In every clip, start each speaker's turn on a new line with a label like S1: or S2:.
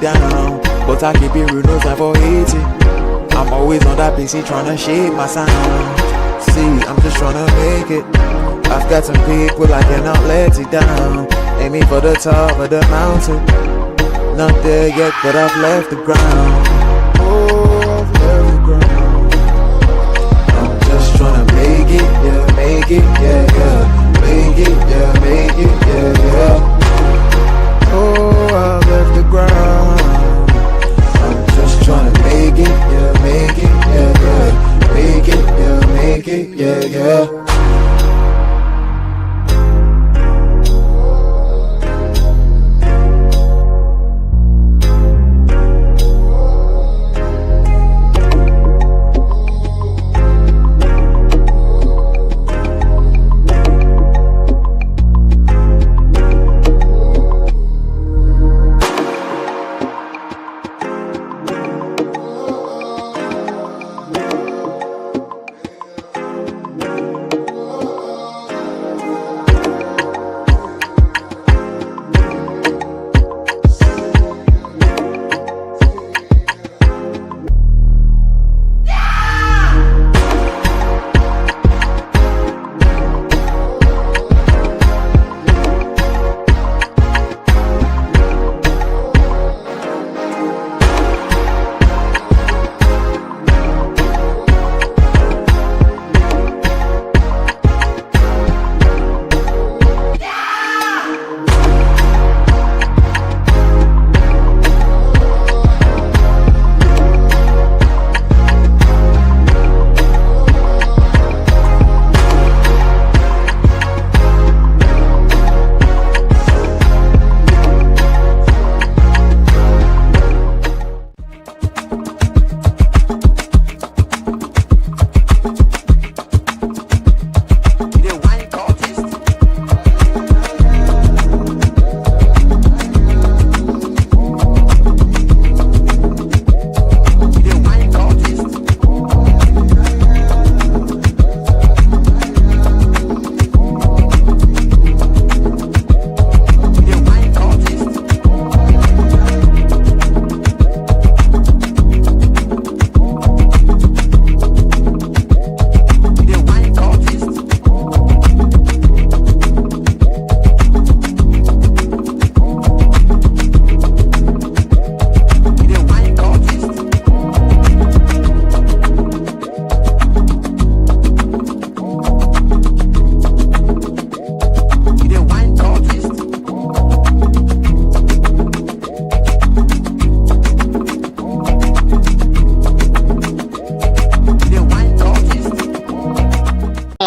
S1: down. But I keep it real, no time for hating. I'm always on that PC trying to shape my sound. See, I'm just trying to make it. I've got some people I cannot let it down. Aiming for the top of the mountain. Not there yet, but I've left the ground. Oh, I've left the ground. I'm just trying to make it, yeah, make it, yeah, yeah. Make it, yeah, make it, yeah, yeah. Oh, I've left the ground. I'm just trying to make it, yeah, make it, yeah, yeah. Make it, yeah, make it, yeah, yeah.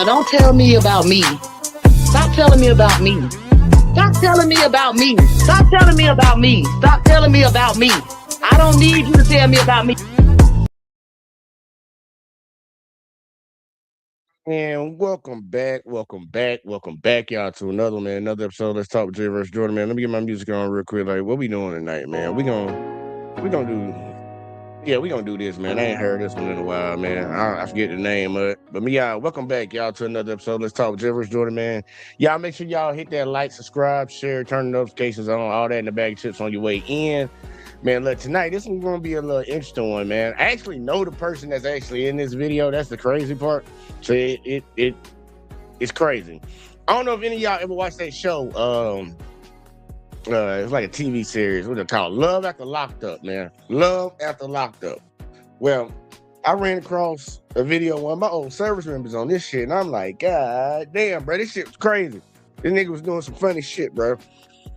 S2: Don't tell me about me. Stop telling me about me. Stop telling me about me. Stop telling me about me. Stop telling me about me. I don't need you to tell me about me.
S3: And welcome back, y'all, to another episode. Let's talk with Jay vs. Jordan, man. Let me get my music on real quick. Like, what we doing tonight, man? We gonna do this, man. I ain't heard this one in a while, man. I forget the name of it. But welcome back, y'all, to another episode. Let's talk with Jay vs. Jordan, man. Y'all make sure y'all hit that like, subscribe, share, turn the notifications on, all that in the bag of chips on your way in. Man, look, tonight, this one's gonna be a little interesting one, man. I actually know the person that's actually in this video. That's the crazy part. So it's crazy. I don't know if any of y'all ever watched that show. It's like a TV series. What's it called? Love After Locked Up, man. Love After Locked Up. Well, I ran across a video of one of my old service members on this shit, and I'm like, God damn, bro, this shit was crazy. This nigga was doing some funny shit, bro.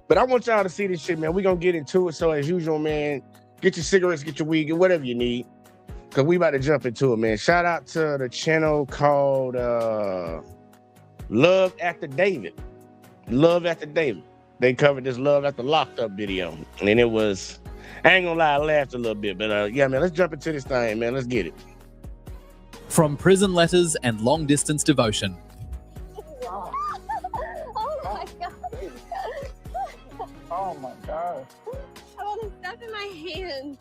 S3: But I want y'all to see this shit, man. We're gonna get into it. So as usual, man, get your cigarettes, get your weed, get whatever you need. Cause we about to jump into it, man. Shout out to the channel called Love After David. Love After David. They covered this Love After Locked Up video. And it was, I ain't gonna lie, I laughed a little bit. But yeah, man, let's jump into this thing, man. Let's get it.
S4: From prison letters and long distance devotion.
S5: Oh my god.
S6: Oh my god.
S5: Oh, there's stuff in my hand.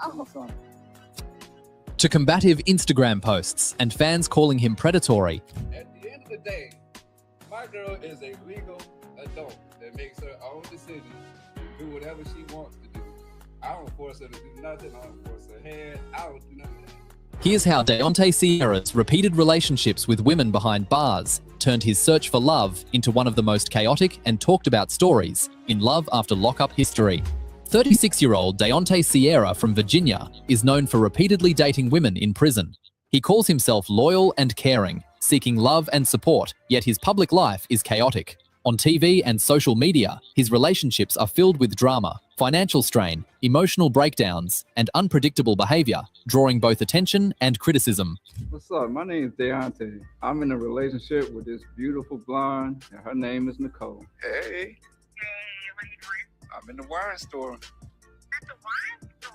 S5: Oh.
S4: To combative Instagram posts and fans calling him predatory.
S6: At the end of the day, my girl is a legal adult that makes her own decisions to do whatever she wants to do. I don't force her to do nothing. I don't force her head. I don't do nothing.
S4: Here's how Deontay Sierra's repeated relationships with women behind bars turned his search for love into one of the most chaotic and talked about stories in Love After Lockup history. 36-year-old Deontay Sierra from Virginia is known for repeatedly dating women in prison. He calls himself loyal and caring, seeking love and support, yet his public life is chaotic. On TV and social media, his relationships are filled with drama, financial strain, emotional breakdowns, and unpredictable behavior, drawing both attention and criticism.
S7: What's up? My name is Deontay. I'm in a relationship with this beautiful blonde, and her name is Nicole.
S6: Hey. Hey, what are you doing? I'm in the wine store.
S5: At the wine store?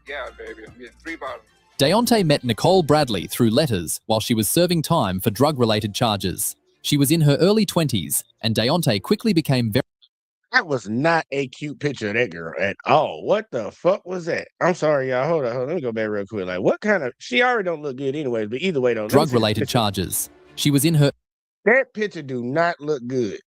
S6: Yeah, baby. I'm getting 3 bottles.
S4: Deontay met Nicole Bradley through letters while she was serving time for drug-related charges. She was in her early 20s, and Deontay quickly became very...
S3: That was not a cute picture of that girl at all. What the fuck was that? I'm sorry, y'all. Hold on. Let me go back real quick. Like, what kind of... She already don't look good anyways, but either way, don't...
S4: drug-related charges. She was in her...
S3: That picture do not look good.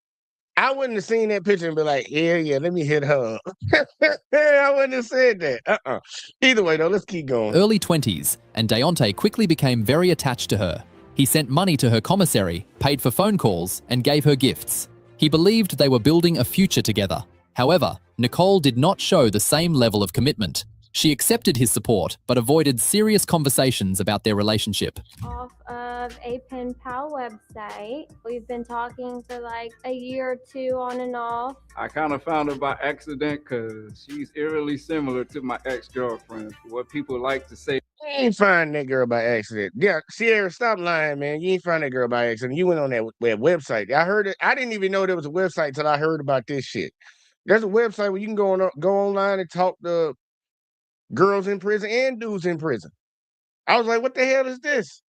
S3: I wouldn't have seen that picture and be like, yeah, let me hit her. I wouldn't have said that. Either way, though, let's keep going.
S4: early 20s, and Deontay quickly became very attached to her. He sent money to her commissary, paid for phone calls, and gave her gifts. He believed they were building a future together. However, Nicole did not show the same level of commitment. She accepted his support, but avoided serious conversations about their relationship.
S5: Off of a pen pal website. We've been talking for like a year or 2 on and off.
S7: I kind of found her by accident because she's eerily similar to my ex-girlfriend. What people like to say.
S3: You ain't find that girl by accident. Yeah, Sierra, stop lying, man. You ain't find that girl by accident. You went on that website. I heard it. I didn't even know there was a website till I heard about this shit. There's a website where you can go online and talk to girls in prison and dudes in prison. I was like, what the hell is this?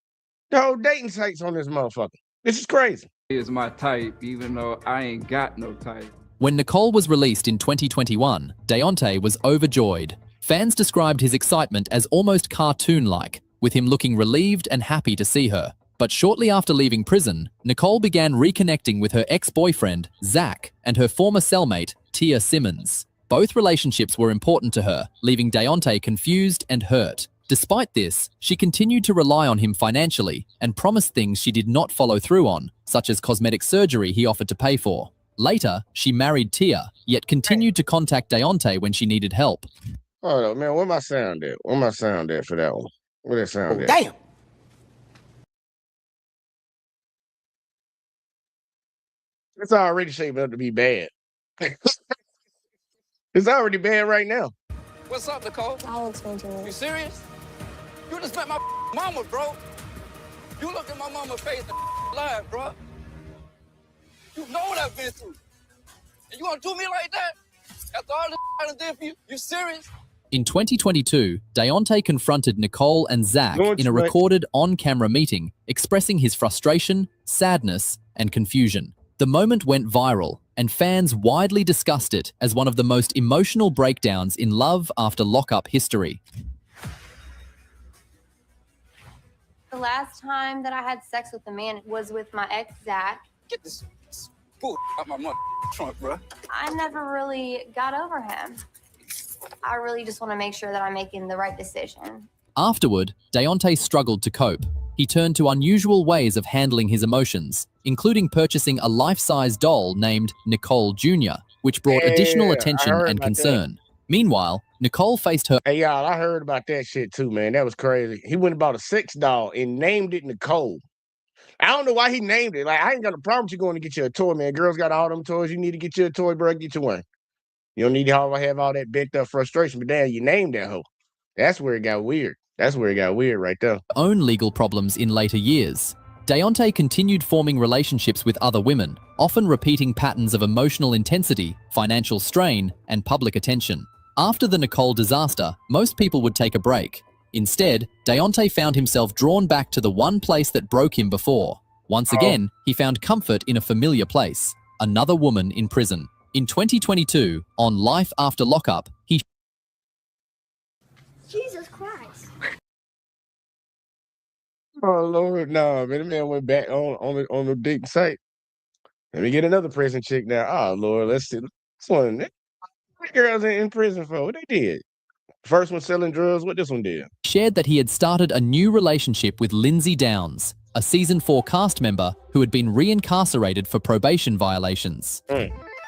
S3: The whole dating site's on this motherfucker. This is crazy.
S7: Is my type, even though I ain't got no type.
S4: When Nicole was released in 2021, Deontay was overjoyed. Fans described his excitement as almost cartoon-like, with him looking relieved and happy to see her. But shortly after leaving prison, Nicole began reconnecting with her ex-boyfriend, Zach, and her former cellmate, Tia Simmons. Both relationships were important to her, leaving Deontay confused and hurt. Despite this, she continued to rely on him financially and promised things she did not follow through on, such as cosmetic surgery he offered to pay for. Later, she married Tia, yet continued to contact Deontay when she needed help.
S3: Hold on, man. Where my sound at? Where my sound at for that one? Where that sound at?
S2: Damn.
S3: It's already shaping up to be bad. It's already bad right now.
S6: What's up, Nicole?
S5: I'll explain to
S6: You serious? You just met my mama, bro. You look at my mama's face and live, bro. You know what I've been through. And you want to do me like that? After all this I done did for you? You serious?
S4: In 2022, Deontay confronted Nicole and Zach in a recorded on-camera meeting, expressing his frustration, sadness, and confusion. The moment went viral, and fans widely discussed it as one of the most emotional breakdowns in Love After Lockup history.
S5: The last time that I had sex with a man was with my ex, Zach.
S6: Get this fool out my mother trunk, bro.
S5: I never really got over him. I really just want to make sure that I'm making the right decision.
S4: Afterward, Deontay struggled to cope. He turned to unusual ways of handling his emotions, including purchasing a life-size doll named Nicole Jr., which brought additional attention and concern. Meanwhile, Nicole faced her...
S3: Hey, y'all, I heard about that shit too, man. That was crazy. He went and bought a sex doll and named it Nicole. I don't know why he named it. Like, I ain't got a problem with you going to get you a toy, man. Girls got all them toys. You need to get you a toy, bro. Get you one. You don't need to have all that bent up frustration, but damn, you named that hoe. That's where it got weird. That's where it got weird right there.
S4: Own legal problems in later years. Deontay continued forming relationships with other women, often repeating patterns of emotional intensity, financial strain, and public attention. After the Nicole disaster, most people would take a break. Instead, Deontay found himself drawn back to the one place that broke him before. Once again, he found comfort in a familiar place, another woman in prison. In 2022, on Life After Lockup, he...
S5: Jesus Christ.
S3: Oh, Lord, no, man. The man went back on the dating site. Let me get another prison chick now. Oh, Lord, let's see. This one, what girls in prison for? What they did? First one selling drugs. What this one did?
S4: Shared that he had started a new relationship with Lindsay Downs, a season 4 cast member who had been reincarcerated for probation violations.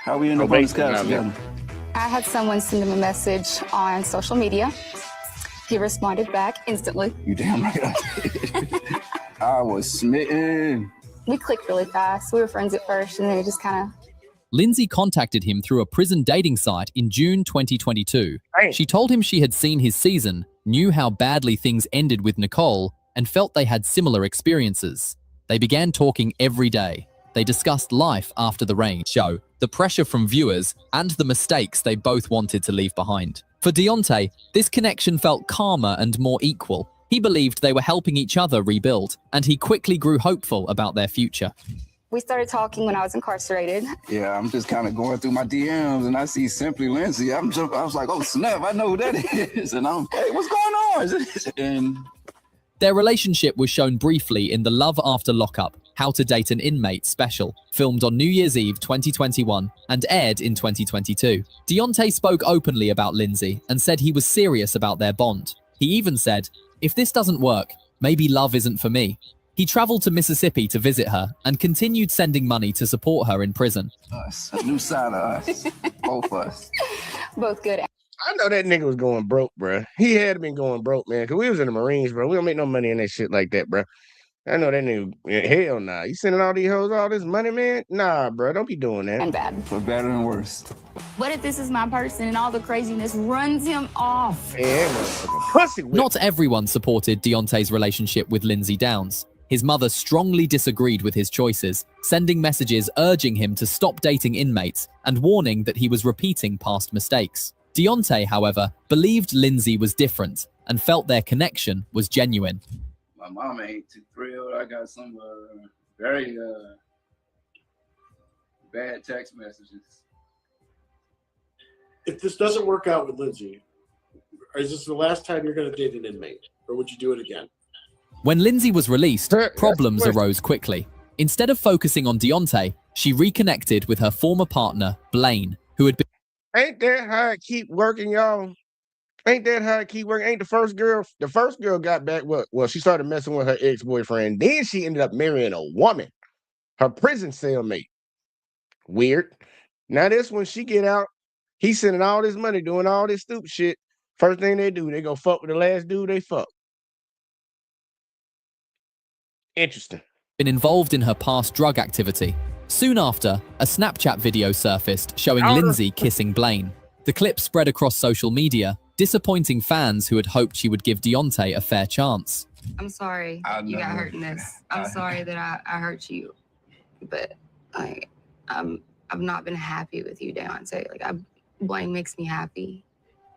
S8: How we end up on this
S3: Probation,
S8: couch
S3: I mean.
S8: together?
S9: I had someone send him a message on social media. He responded back instantly.
S8: You damn right I did. I was smitten.
S9: We clicked really fast. We were friends at first, and then it just kind of.
S4: Lindsay contacted him through a prison dating site in June 2022.
S3: Hey.
S4: She told him she had seen his season, knew how badly things ended with Nicole, and felt they had similar experiences. They began talking every day. They discussed life after the rain show, the pressure from viewers, and the mistakes they both wanted to leave behind. For Deontay, this connection felt calmer and more equal. He believed they were helping each other rebuild, and he quickly grew hopeful about their future.
S9: We started talking when I was incarcerated.
S8: Yeah, I'm just kind of going through my DMs and I see Simply Lindsay. I was like, oh snap, I know who that is. And I'm, hey, what's going on? And
S4: Their relationship was shown briefly in the Love After Lockup, How to Date an Inmate special, filmed on New Year's Eve 2021 and aired in 2022. Deontay spoke openly about Lindsay and said he was serious about their bond. He even said, "If this doesn't work, maybe love isn't for me." He traveled to Mississippi to visit her and continued sending money to support her in prison.
S8: us, a new side of us, both of us.
S9: Both good.
S3: I know that nigga was going broke, bro. He had been going broke, man, because we was in the Marines, bro. We don't make no money in that shit like that, bro. I know that nigga, hell nah. You sending all these hoes all this money, man? Nah, bro, don't be doing that.
S9: And bad.
S8: For better and worse.
S9: What if this is my person and all the craziness runs him off?
S3: Man, that motherfucking pussy whip.
S4: Not everyone supported Deontay's relationship with Lindsay Downs. His mother strongly disagreed with his choices, sending messages urging him to stop dating inmates and warning that he was repeating past mistakes. Deontay, however, believed Lindsay was different and felt their connection was genuine.
S7: My mama ain't too thrilled. I got some very bad text messages.
S10: If this doesn't work out with Lindsay, is this the last time you're going to date an inmate, or would you do it again?
S4: When Lindsay was released,
S3: That's the
S4: problems
S3: question.
S4: arose quickly. Instead of focusing on Deontay, she reconnected with her former partner, Blaine, who had been
S3: Ain't that how it keep working, y'all? Ain't that how it keep working? Ain't the first girl got back, well, she started messing with her ex-boyfriend. Then she ended up marrying a woman, her prison cellmate. Weird. Now this one, she get out, he's sending all this money, doing all this stupid shit. First thing they do, they go fuck with the last dude they fuck. Interesting.
S4: involved in her past drug activity. Soon after, a Snapchat video surfaced showing
S3: Outer-
S4: Lindsay kissing Blaine. The clip spread across social media, disappointing fans who had hoped she would give Deontay a fair chance.
S11: I'm sorry
S8: I
S11: you got
S8: know.
S11: hurt in this. I'm sorry that I hurt you, but I've not been happy with you, Deontay. Blaine makes me happy.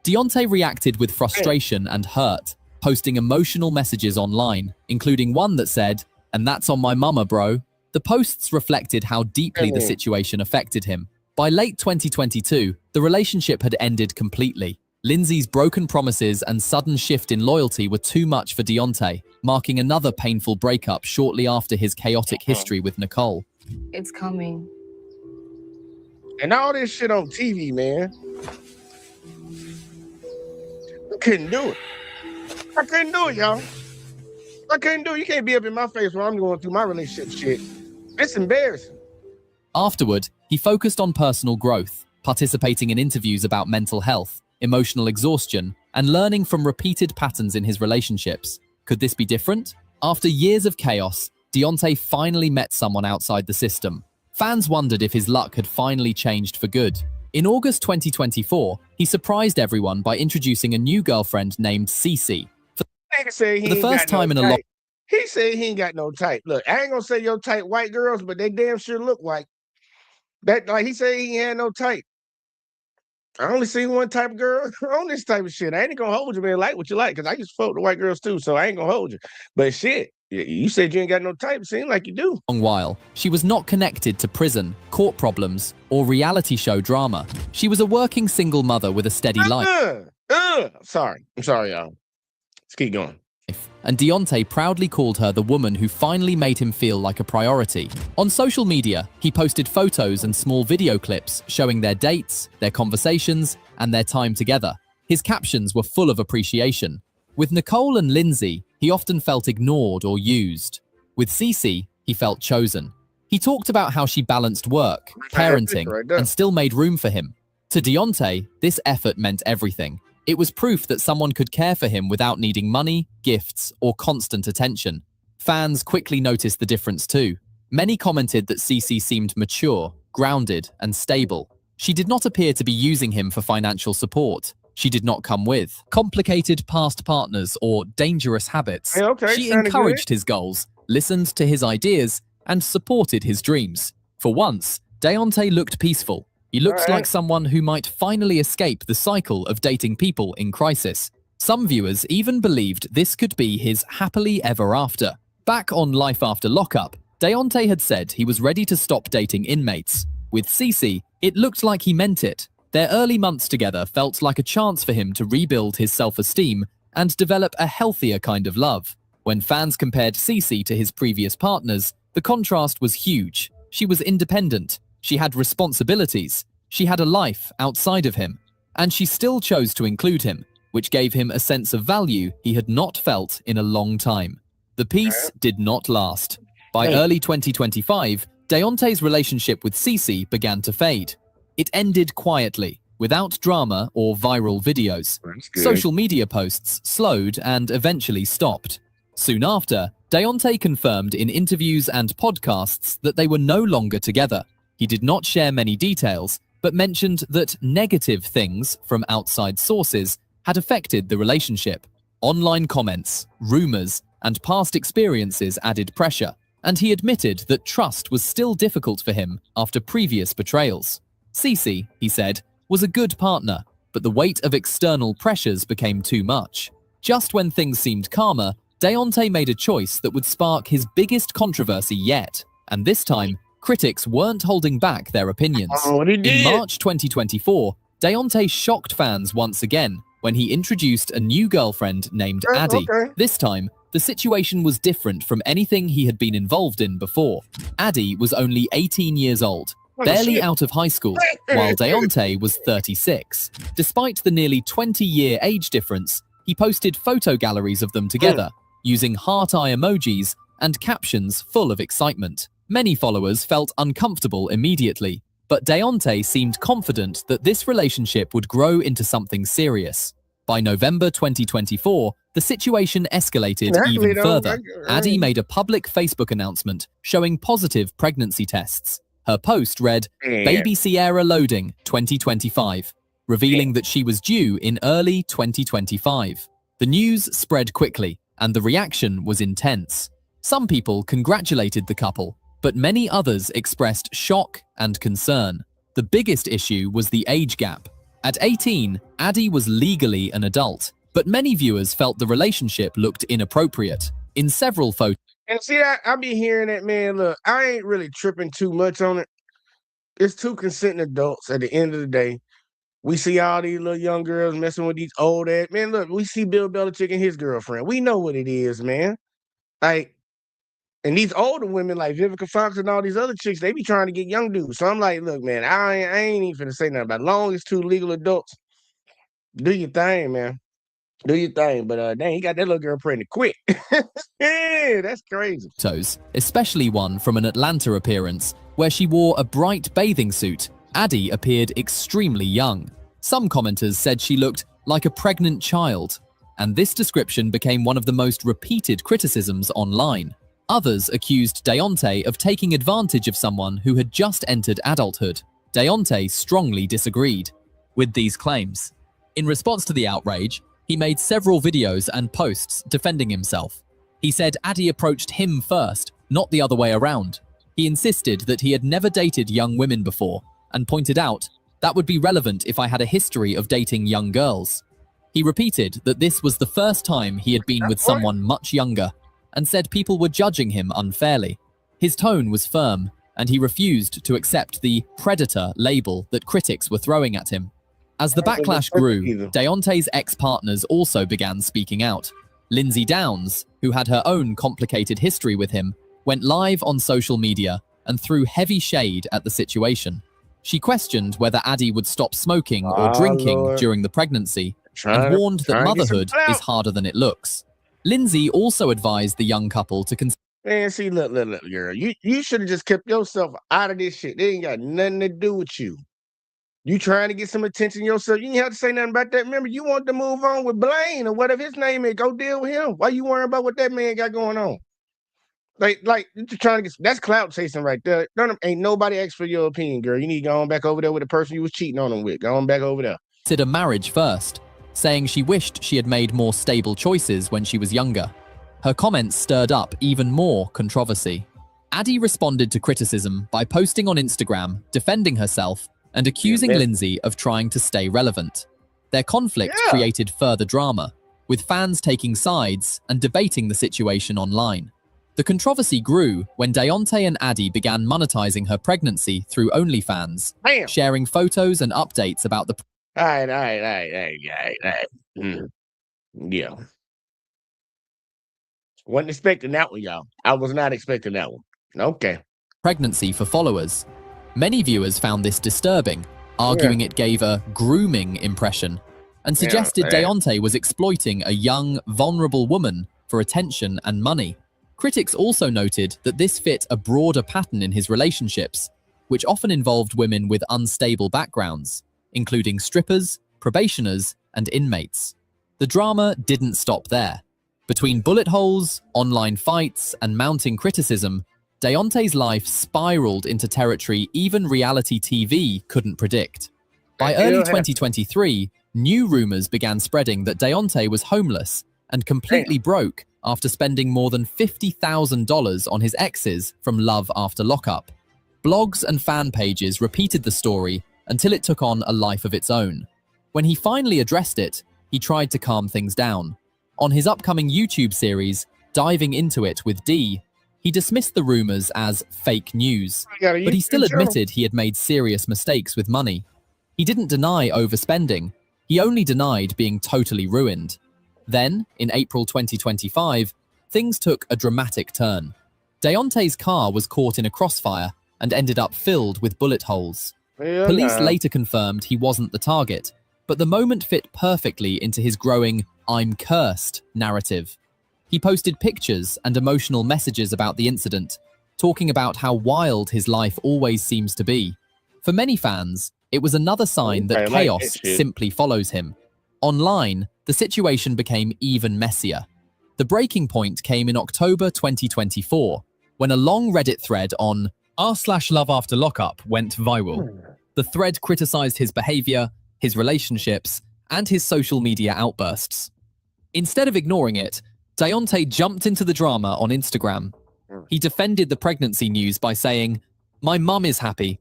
S4: Deontay reacted with frustration and hurt, posting emotional messages online, including one that said, "And that's on my mama, bro." The posts reflected how deeply the situation affected him. By late 2022, the relationship had ended completely. Lindsay's broken promises and sudden shift in loyalty were too much for Deontay, marking another painful breakup shortly after his chaotic history with Nicole.
S11: It's coming.
S3: And all this shit on TV, man. I couldn't do it. I couldn't do it, y'all. I couldn't do it. You can't be up in my face while I'm going through my relationship shit. It's embarrassing.
S4: Afterward, he focused on personal growth, participating in interviews about mental health, emotional exhaustion, and learning from repeated patterns in his relationships. Could this be different? After years of chaos, Deontay finally met someone outside the system. Fans wondered if his luck had finally changed for good. In August 2024, he surprised everyone by introducing a new girlfriend named Cece.
S3: Nigga said he
S4: For the
S3: ain't
S4: first
S3: got no
S4: time in a long
S3: type. He said he ain't got no type. Look, I ain't gonna say your type white girls, but they damn sure look white. That like he said he ain't had no type. I only seen one type of girl on this type of shit. I ain't gonna hold you, man. Like what you like, because I used to fuck with white girls too, so I ain't gonna hold you. But shit, you said you ain't got no type. Seem like you do.
S4: While she was not connected to prison, court problems, or reality show drama. She was a working single mother with a steady life.
S3: I'm sorry, y'all. Let's keep going.
S4: And Deontay proudly called her the woman who finally made him feel like a priority. On social media, he posted photos and small video clips showing their dates, their conversations, and their time together. His captions were full of appreciation. With Nicole and Lindsay, he often felt ignored or used. With Cece, he felt chosen. He talked about how she balanced work, parenting, and still made room for him. To Deontay, this effort meant everything. It was proof that someone could care for him without needing money, gifts, or constant attention. Fans quickly noticed the difference too. Many commented that Cece seemed mature, grounded, and stable. She did not appear to be using him for financial support. She did not come with complicated past partners or dangerous habits. She encouraged his goals, listened to his ideas, and supported his dreams. For once, Deontay looked peaceful. He looked like someone who might finally escape the cycle of dating people in crisis. Some viewers even believed this could be his happily ever after. Back on Life After Lockup, Deontay had said he was ready to stop dating inmates. With Cece, it looked like he meant it. Their early months together felt like a chance for him to rebuild his self-esteem and develop a healthier kind of love. When fans compared Cece to his previous partners, the contrast was huge. She was independent, she had responsibilities, she had a life outside of him, and she still chose to include him, which gave him a sense of value he had not felt in a long time. The peace did not last. By early 2025, Deontay's relationship with Cece began to fade. It ended quietly, without drama or viral videos. Social media posts slowed and eventually stopped. Soon after, Deontay confirmed in interviews and podcasts that they were no longer together. He did not share many details, but mentioned that negative things from outside sources had affected the relationship. Online comments, rumors, and past experiences added pressure, and he admitted that trust was still difficult for him after previous betrayals. Cece, he said, was a good partner, but the weight of external pressures became too much. Just when things seemed calmer, Deontay made a choice that would spark his biggest controversy yet, and this time, critics weren't holding back their opinions. In March 2024, Deontay shocked fans once again when he introduced a new girlfriend named Addie. This time, the situation was different from anything he had been involved in before. Addie was only 18 years old, barely out of high school, while Deontay was 36. Despite the nearly 20-year age difference, he posted photo galleries of them together, using heart-eye emojis and captions full of excitement. Many followers felt uncomfortable immediately, but Deontay seemed confident that this relationship would grow into something serious. By November 2024, the situation escalated even further. Addie made a public Facebook announcement showing positive pregnancy tests. Her post read, "Baby Sierra loading 2025," revealing that she was due in early 2025. The news spread quickly, and the reaction was intense. Some people congratulated the couple, but many others expressed shock and concern. The biggest issue was the age gap. At 18, Addie was legally an adult, but many viewers felt the relationship looked inappropriate. In several photos,
S3: And see, I be hearing that, man. Look, I ain't really tripping too much on it. It's two consenting adults at the end of the day. We see all these little young girls messing with these old ass. Man, look, we see Bill Belichick and his girlfriend. We know what it is, man. Like, and these older women like Vivica Fox and all these other chicks, they be trying to get young dudes. So I'm like, look, man, I ain't even finna say nothing about it. As long as two legal adults, do your thing, man. Do your thing. But dang, he got that little girl pregnant quick. Yeah, that's crazy.
S4: especially one from an Atlanta appearance where she wore a bright bathing suit. Addie appeared extremely young. Some commenters said she looked like a pregnant child, and this description became one of the most repeated criticisms online. Others accused Deontay of taking advantage of someone who had just entered adulthood. Deontay strongly disagreed with these claims. In response to the outrage, he made several videos and posts defending himself. He said Addie approached him first, not the other way around. He insisted that he had never dated young women before, and pointed out, "That would be relevant if I had a history of dating young girls." He repeated that this was the first time he had been with someone much younger, and said people were judging him unfairly. His tone was firm, and he refused to accept the predator label that critics were throwing at him. As the backlash grew, Deontay's ex-partners also began speaking out. Lindsay Downs, who had her own complicated history with him, went live on social media and threw heavy shade at the situation. She questioned whether Addie would stop smoking or drinking during the pregnancy, and warned that
S3: trying to get some
S4: motherhood
S3: clout.
S4: is harder than it looks. Lindsay also advised the young couple to consider
S3: Man, see, look, girl. You should have just kept yourself out of this shit. They ain't got nothing to do with you. You trying to get some attention yourself. You didn't have to say nothing about that. Remember, you want to move on with Blaine or whatever his name is. Go deal with him. Why you worrying about what that man got going on? Like you trying to get that's clout chasing right there. Ain't nobody asked for your opinion, girl. You need to go on back over there with the person you was cheating on him with. Go on back over there.
S4: marriage first, saying she wished she had made more stable choices when she was younger. Her comments stirred up even more controversy. Addie responded to criticism by posting on Instagram, defending herself, and accusing Lindsay of trying to stay relevant. Their conflict created further drama, with fans taking sides and debating the situation online. The controversy grew when Deontay and Addie began monetizing her pregnancy through OnlyFans, sharing photos and updates about the...
S3: All right. Yeah. Wasn't expecting that one, y'all. I was not expecting that one. Okay.
S4: Pregnancy for followers. Many viewers found this disturbing, arguing it gave a grooming impression, and suggested Deontay was exploiting a young, vulnerable woman for attention and money. Critics also noted that this fit a broader pattern in his relationships, which often involved women with unstable backgrounds, including strippers, probationers, and inmates. The drama didn't stop there. Between bullet holes, online fights, and mounting criticism, Deontay's life spiraled into territory even reality TV couldn't predict. By early 2023, new rumors began spreading that Deontay was homeless and completely broke after spending more than $50,000 on his exes from Love After Lockup. Blogs and fan pages repeated the story until it took on a life of its own. When he finally addressed it, he tried to calm things down. On his upcoming YouTube series, Diving Into It with D, he dismissed the rumors as fake news, but he still admitted he had made serious mistakes with money. He didn't deny overspending, he only denied being totally ruined. Then, in April 2025, things took a dramatic turn. Deontay's car was caught in a crossfire and ended up filled with bullet holes. Police later confirmed he wasn't the target, but the moment fit perfectly into his growing "I'm cursed" narrative. He posted pictures and emotional messages about the incident, talking about how wild his life always seems to be. For many fans, it was another sign that chaos simply follows him. Online, the situation became even messier. The breaking point came in October 2024, when a long Reddit thread on r/Love After Lockup went viral. The thread criticized his behavior, his relationships, and his social media outbursts. Instead of ignoring it, Deontay jumped into the drama on Instagram. He defended the pregnancy news by saying, "My mum is happy."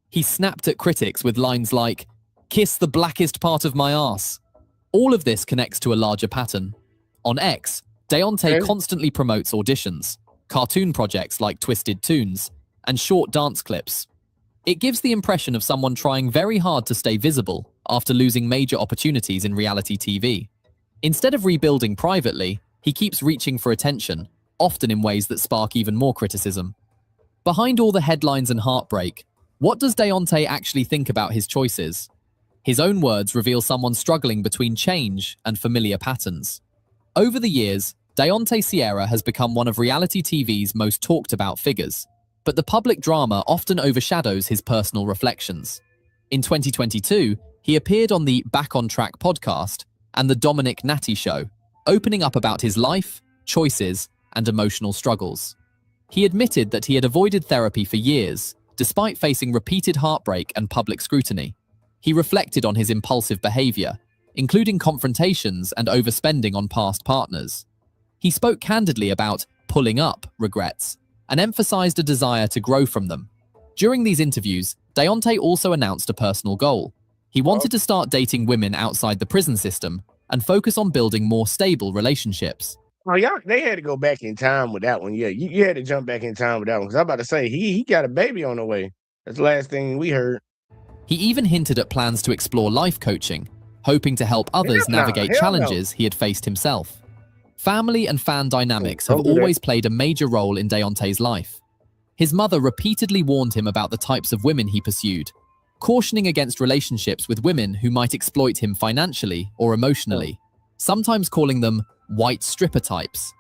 S4: He snapped at critics with lines like, "Kiss the blackest part of my ass." All of this connects to a larger pattern. On X, Deontay constantly promotes auditions, cartoon projects like Twisted Toons, and short dance clips. It gives the impression of someone trying very hard to stay visible after losing major opportunities in reality TV. Instead of rebuilding privately, he keeps reaching for attention, often in ways that spark even more criticism. Behind all the headlines and heartbreak, what does Deontay actually think about his choices? His own words reveal someone struggling between change and familiar patterns. Over the years, Deontay Sierra has become one of reality TV's most talked about figures, but the public drama often overshadows his personal reflections. In 2022, he appeared on the Back on Track podcast and the Dominic Natty Show, opening up about his life, choices, and emotional struggles. He admitted that he had avoided therapy for years, despite facing repeated heartbreak and public scrutiny. He reflected on his impulsive behavior, including confrontations and overspending on past partners. He spoke candidly about pulling up regrets and emphasized a desire to grow from them. During these interviews, Deontay also announced a personal goal. He wanted to start dating women outside the prison system and focus on building more stable relationships.
S3: Oh, y'all, they had to go back in time with that one. Yeah, you had to jump back in time with that one. Because I'm about to say, he got a baby on the way. That's the last thing we heard.
S4: He even hinted at plans to explore life coaching, hoping to help others navigate challenges he had faced himself. Family and fan dynamics have always played a major role in Deontay's life. His mother repeatedly warned him about the types of women he pursued, cautioning against relationships with women who might exploit him financially or emotionally, sometimes calling them white stripper types.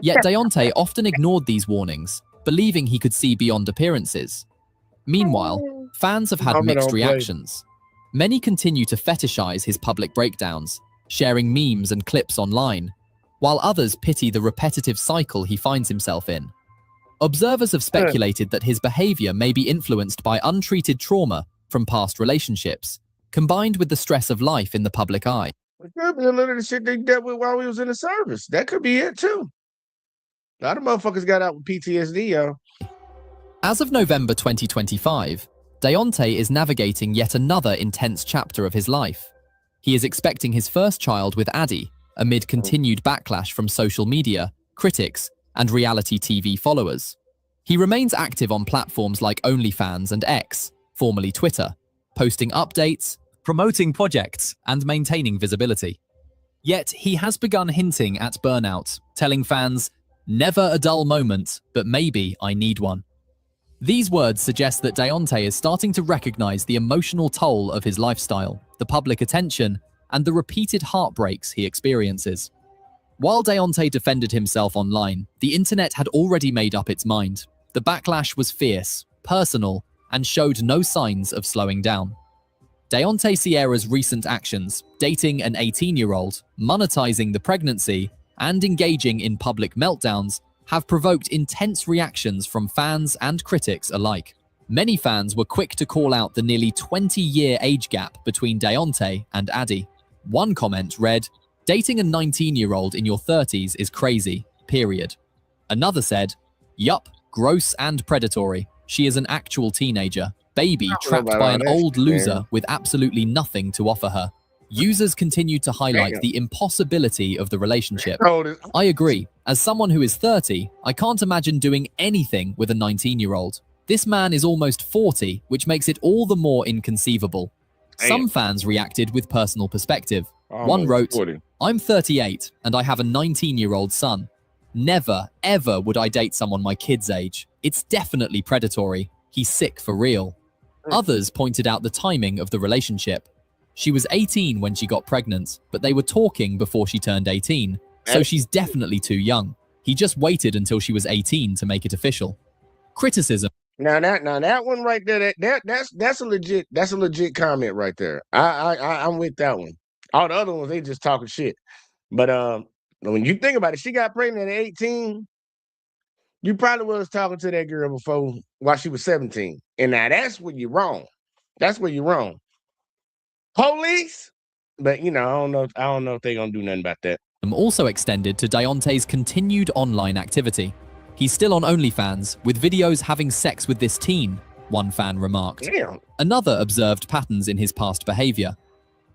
S4: Yet Deontay often ignored these warnings, believing he could see beyond appearances. Meanwhile, fans have had mixed reactions. Many continue to fetishize his public breakdowns, sharing memes and clips online, while others pity the repetitive cycle he finds himself in. Observers have speculated that his behavior may be influenced by untreated trauma from past relationships, combined with the stress of life in the public eye.
S3: It could be a little of the shit they dealt with while he was in the service. That could be it too. A lot of motherfuckers got out with PTSD, yo.
S4: As of November 2025, Deontay is navigating yet another intense chapter of his life. He is expecting his first child with Addie, amid continued backlash from social media, critics, and reality TV followers. He remains active on platforms like OnlyFans and X, formerly Twitter, posting updates, promoting projects, and maintaining visibility. Yet he has begun hinting at burnout, telling fans, "Never a dull moment, but maybe I need one." These words suggest that Deontay is starting to recognize the emotional toll of his lifestyle, the public attention, and the repeated heartbreaks he experiences. While Deontay defended himself online, the internet had already made up its mind. The backlash was fierce, personal, and showed no signs of slowing down. Deontay Sierra's recent actions, dating an 18-year-old, monetizing the pregnancy, and engaging in public meltdowns, have provoked intense reactions from fans and critics alike. Many fans were quick to call out the nearly 20-year age gap between Deontay and Addie. One comment read, "Dating a 19-year-old in your 30s is crazy, period." Another said, "Yup, gross and predatory. She is an actual teenager, baby trapped by an old loser with absolutely nothing to offer her." Users continue to highlight the impossibility of the relationship. I agree. As someone who is 30, I can't imagine doing anything with a 19-year-old. This man is almost 40, which makes it all the more inconceivable. Some fans reacted with personal perspective. One wrote,
S3: 40.
S4: "I'm 38 and I have a 19-year-old son. Never, ever would I date someone my kid's age. It's definitely predatory. He's sick for real." Others pointed out the timing of the relationship. She was 18 when she got pregnant, but they were talking before she turned 18, so she's definitely too young. He just waited until she was 18 to make it official. Criticism.
S3: Now that one right there, that's a legit comment right there. I'm with that one. All the other ones, they just talking shit. But when you think about it, she got pregnant at 18. You probably was talking to that girl before while she was 17. And now that's where you're wrong. That's where you're wrong. Police? But I don't know if they're gonna do nothing about that.
S4: Also extended to Deontay's continued online activity. He's still on OnlyFans, with videos having sex with this teen, one fan remarked.
S3: Damn.
S4: Another observed patterns in his past behavior.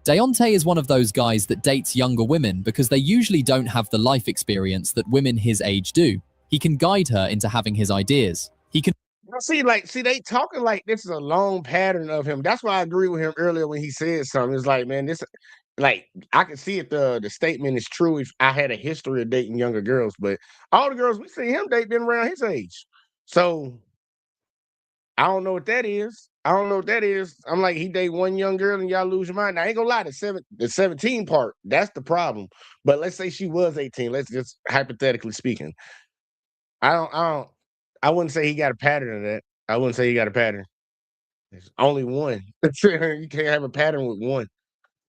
S4: Deontay is one of those guys that dates younger women because they usually don't have the life experience that women his age do. He can guide her into having his ideas. He can
S3: See, they talking like this is a long pattern of him. That's why I agree with him earlier when he said something. It's like, man, this, like, I can see if the statement is true if I had a history of dating younger girls, but all the girls we see him date been around his age. So I don't know what that is. I'm like, he date one young girl and y'all lose your mind. Now, I ain't gonna lie, the 17 part, that's the problem. But let's say she was 18. Let's just hypothetically speaking. I wouldn't say he got a pattern of that. I wouldn't say he got a pattern. There's only one. You can't have a pattern with one.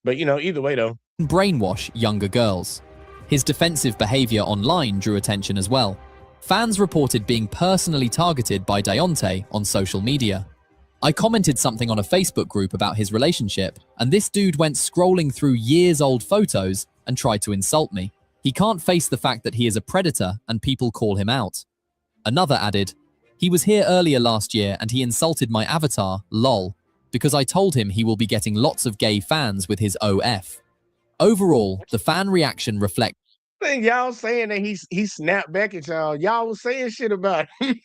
S3: But either way though.
S4: brainwash younger girls. His defensive behavior online drew attention as well. Fans reported being personally targeted by Deontay on social media. I commented something on a Facebook group about his relationship, and this dude went scrolling through years-old photos and tried to insult me. He can't face the fact that he is a predator and people call him out. Another added, "He was here earlier last year and he insulted my avatar, lol, because I told him he will be getting lots of gay fans with his OF." Overall, the fan reaction reflects.
S3: Y'all saying that he snapped back at y'all. Y'all was saying shit about him.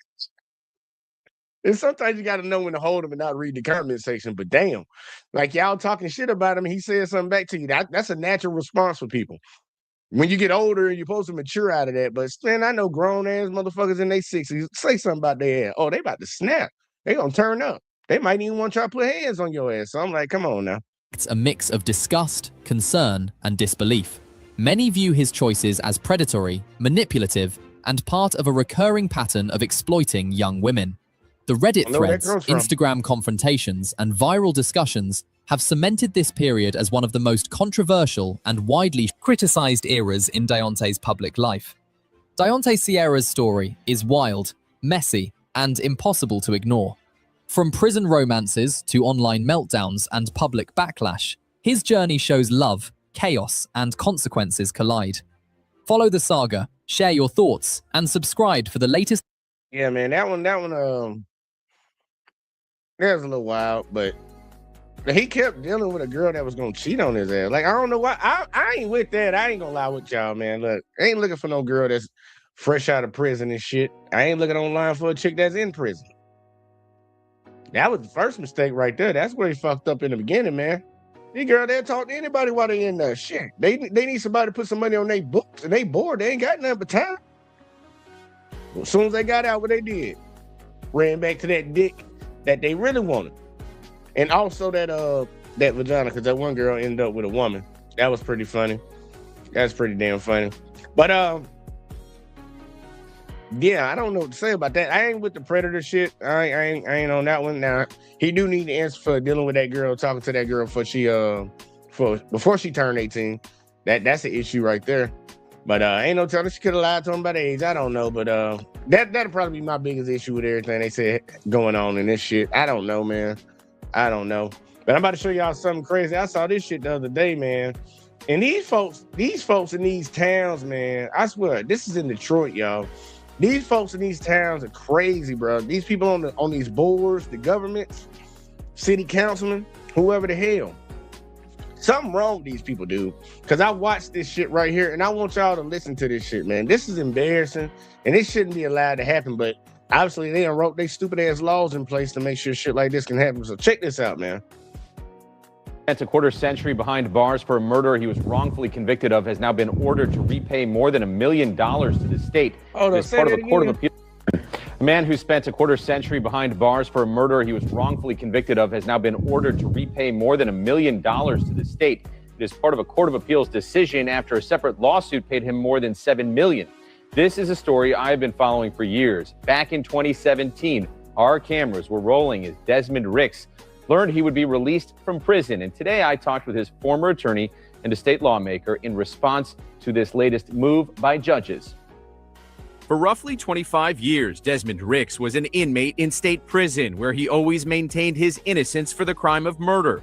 S3: And sometimes you got to know when to hold him and not read the comment section. But damn, like y'all talking shit about him, he said something back to you. That's a natural response for people. When you get older, you're supposed to mature out of that. But man, I know grown ass motherfuckers in their 60s say something about their ass. Oh, they about to snap. They gonna turn up. they might even want to try to put hands on your ass. So I'm like, come on now.
S4: It's a mix of disgust, concern, and disbelief. Many view his choices as predatory, manipulative, and part of a recurring pattern of exploiting young women. The Reddit
S3: I know where that
S4: threads,
S3: comes from.
S4: Instagram confrontations, and viral discussions have cemented this period as one of the most controversial and widely criticized eras in Deontay's public life. Deontay Sierra's story is wild, messy, and impossible to ignore. From prison romances to online meltdowns and public backlash, his journey shows love, chaos, and consequences collide. Follow the saga, share your thoughts, and subscribe for the latest.
S3: Yeah, man, that one, that was a little wild, but he kept dealing with a girl that was gonna cheat on his ass. Like, I don't know why. I ain't with that. I ain't gonna lie with y'all, man. Look, I ain't looking for no girl that's fresh out of prison and shit. I ain't looking online for a chick that's in prison. That was the first mistake right there. That's where he fucked up in the beginning, man. These girls, they'll talk to anybody while they in there. Shit. They need somebody to put some money on their books, and they bored. They ain't got nothing but time. As soon as they got out, what they did, ran back to that dick that they really wanted. And also that vagina, because that one girl ended up with a woman. That was pretty funny. That's pretty damn funny. But yeah, I don't know what to say about that. I ain't with the predator shit. I ain't on that one. Now he do need to answer for dealing with that girl, talking to that girl before she turned 18. That's an issue right there. But ain't no telling, she could have lied to him about age. I don't know, but that'll probably be my biggest issue with everything they said going on in this shit. I don't know, man. I don't know. But I'm about to show y'all something crazy. I saw this shit the other day, man. And these folks in these towns, man, I swear, this is in Detroit, y'all. These folks in these towns are crazy, bro. These people on these boards, the governments, city councilmen, whoever the hell. Something wrong with these people, dude. Because I watched this shit right here, and I want y'all to listen to this shit, man. This is embarrassing, and it shouldn't be allowed to happen, but obviously they done wrote their stupid-ass laws in place to make sure shit like this can happen. So check this out, man.
S12: That's a quarter century behind bars for a murder he was wrongfully convicted of has now been ordered to repay more than $1 million to the state. As part of a court of appeal. A man who spent a quarter century behind bars for a murder he was wrongfully convicted of has now been ordered to repay more than $1 million to the state. It is part of a court of appeals decision after a separate lawsuit paid him more than $7 million. This is a story I've been following for years. Back in 2017, our cameras were rolling as Desmond Ricks learned he would be released from prison. And today I talked with his former attorney and a state lawmaker in response to this latest move by judges.
S13: For roughly 25 years, Desmond Ricks was an inmate in state prison where he always maintained his innocence for the crime of murder.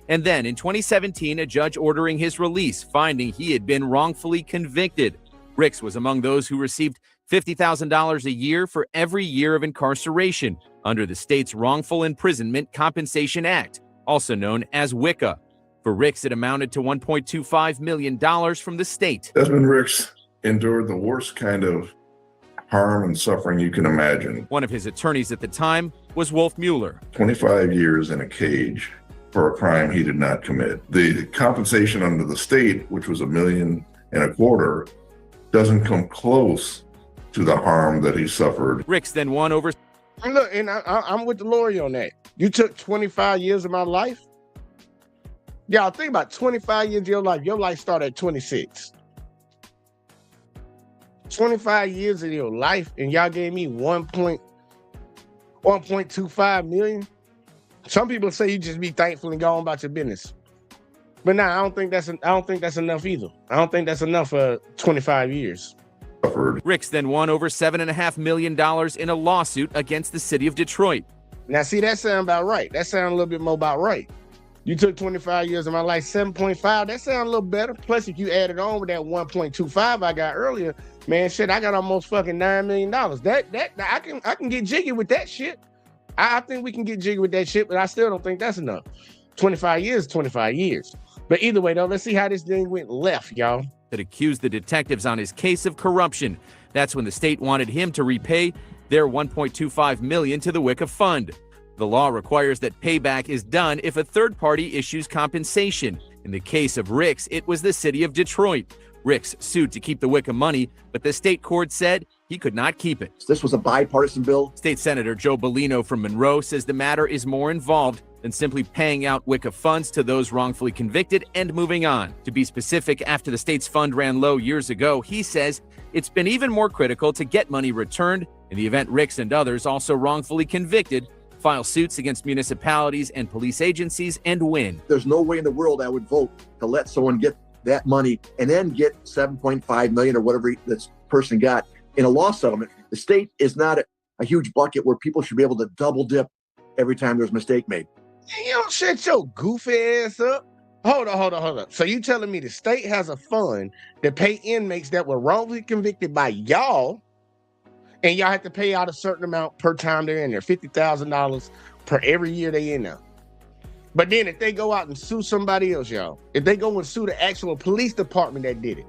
S13: And then in 2017, a judge ordering his release, finding he had been wrongfully convicted. Ricks was among those who received $50,000 a year for every year of incarceration under the state's Wrongful Imprisonment Compensation Act, also known as WICA. For Ricks, it amounted to $1.25 million from the state.
S14: Desmond Ricks endured the worst kind of harm and suffering you can imagine.
S13: One of his attorneys at the time was Wolf Mueller.
S14: 25 years in a cage for a crime he did not commit. The compensation under the state, which was $1.25 million, doesn't come close to the harm that he suffered.
S13: Ricks then won over.
S3: Look, and I'm with the lawyer on that. You took 25 years of my life. Y'all think about 25 years of your life. Your life started at 26. 25 years of your life, and y'all gave me 1.25 million. Some people say you just be thankful and go on about your business. But nah, I don't think that's enough either. I don't think that's enough for 25 years.
S13: Ricks then won over $7.5 million in a lawsuit against the city of Detroit.
S3: Now, see, that sounds about right. That sounds a little bit more about right. You took 25 years of my life, 7.5. That sounds a little better. Plus, if you added on with that 1.25 I got earlier, man, shit, I got almost fucking $9 million. That I can get jiggy with that shit. I think we can get jiggy with that shit, but I still don't think that's enough. 25 years, 25 years. But either way, though, let's see how this thing went left, y'all.
S13: That accused the detectives on his case of corruption. That's when the state wanted him to repay their $1.25 million to the WICA fund. The law requires that payback is done if a third party issues compensation. In the case of Ricks, it was the city of Detroit. Ricks sued to keep the Wicca money, but the state court said he could not keep it.
S15: This was a bipartisan bill.
S13: State Senator Joe Bellino from Monroe says the matter is more involved than simply paying out Wicca funds to those wrongfully convicted and moving on. To be specific, after the state's fund ran low years ago, he says it's been even more critical to get money returned in the event Ricks and others also wrongfully convicted file suits against municipalities and police agencies and win.
S15: There's no way in the world I would vote to let someone get that money and then get 7.5 million or whatever this person got in a law settlement. The state is not a huge bucket where people should be able to double dip every time there's a mistake made.
S3: You don't shut your goofy ass up. Hold on. So you telling me the state has a fund to pay inmates that were wrongfully convicted by y'all, and y'all have to pay out a certain amount per time they're in there, $50,000 per every year they in there. But then if they go out and sue somebody else, y'all, if they go and sue the actual police department that did it,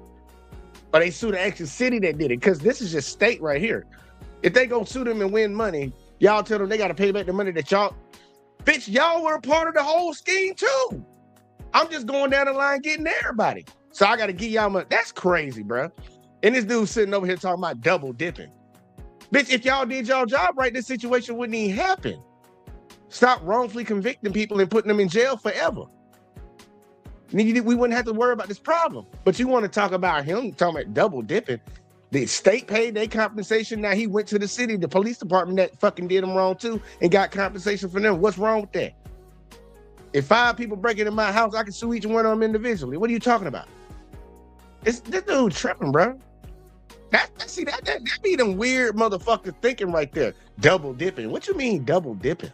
S3: or they sue the actual city that did it, because this is just state right here. If they go sue them and win money, y'all tell them they got to pay back the money that y'all, bitch, y'all were a part of the whole scheme too. I'm just going down the line getting everybody. So I got to give y'all money. That's crazy, bro. And this dude sitting over here talking about double dipping. Bitch, if y'all did y'all job right, this situation wouldn't even happen. Stop wrongfully convicting people and putting them in jail forever. We wouldn't have to worry about this problem. But you want to talk about him talking about double dipping. The state paid their compensation. Now he went to the city, the police department that fucking did him wrong too, and got compensation for them. What's wrong with that? If 5 people break into my house, I can sue each one of them individually. What are you talking about? This dude tripping, bro. That be them weird motherfuckers thinking right there. Double dipping. What you mean double dipping?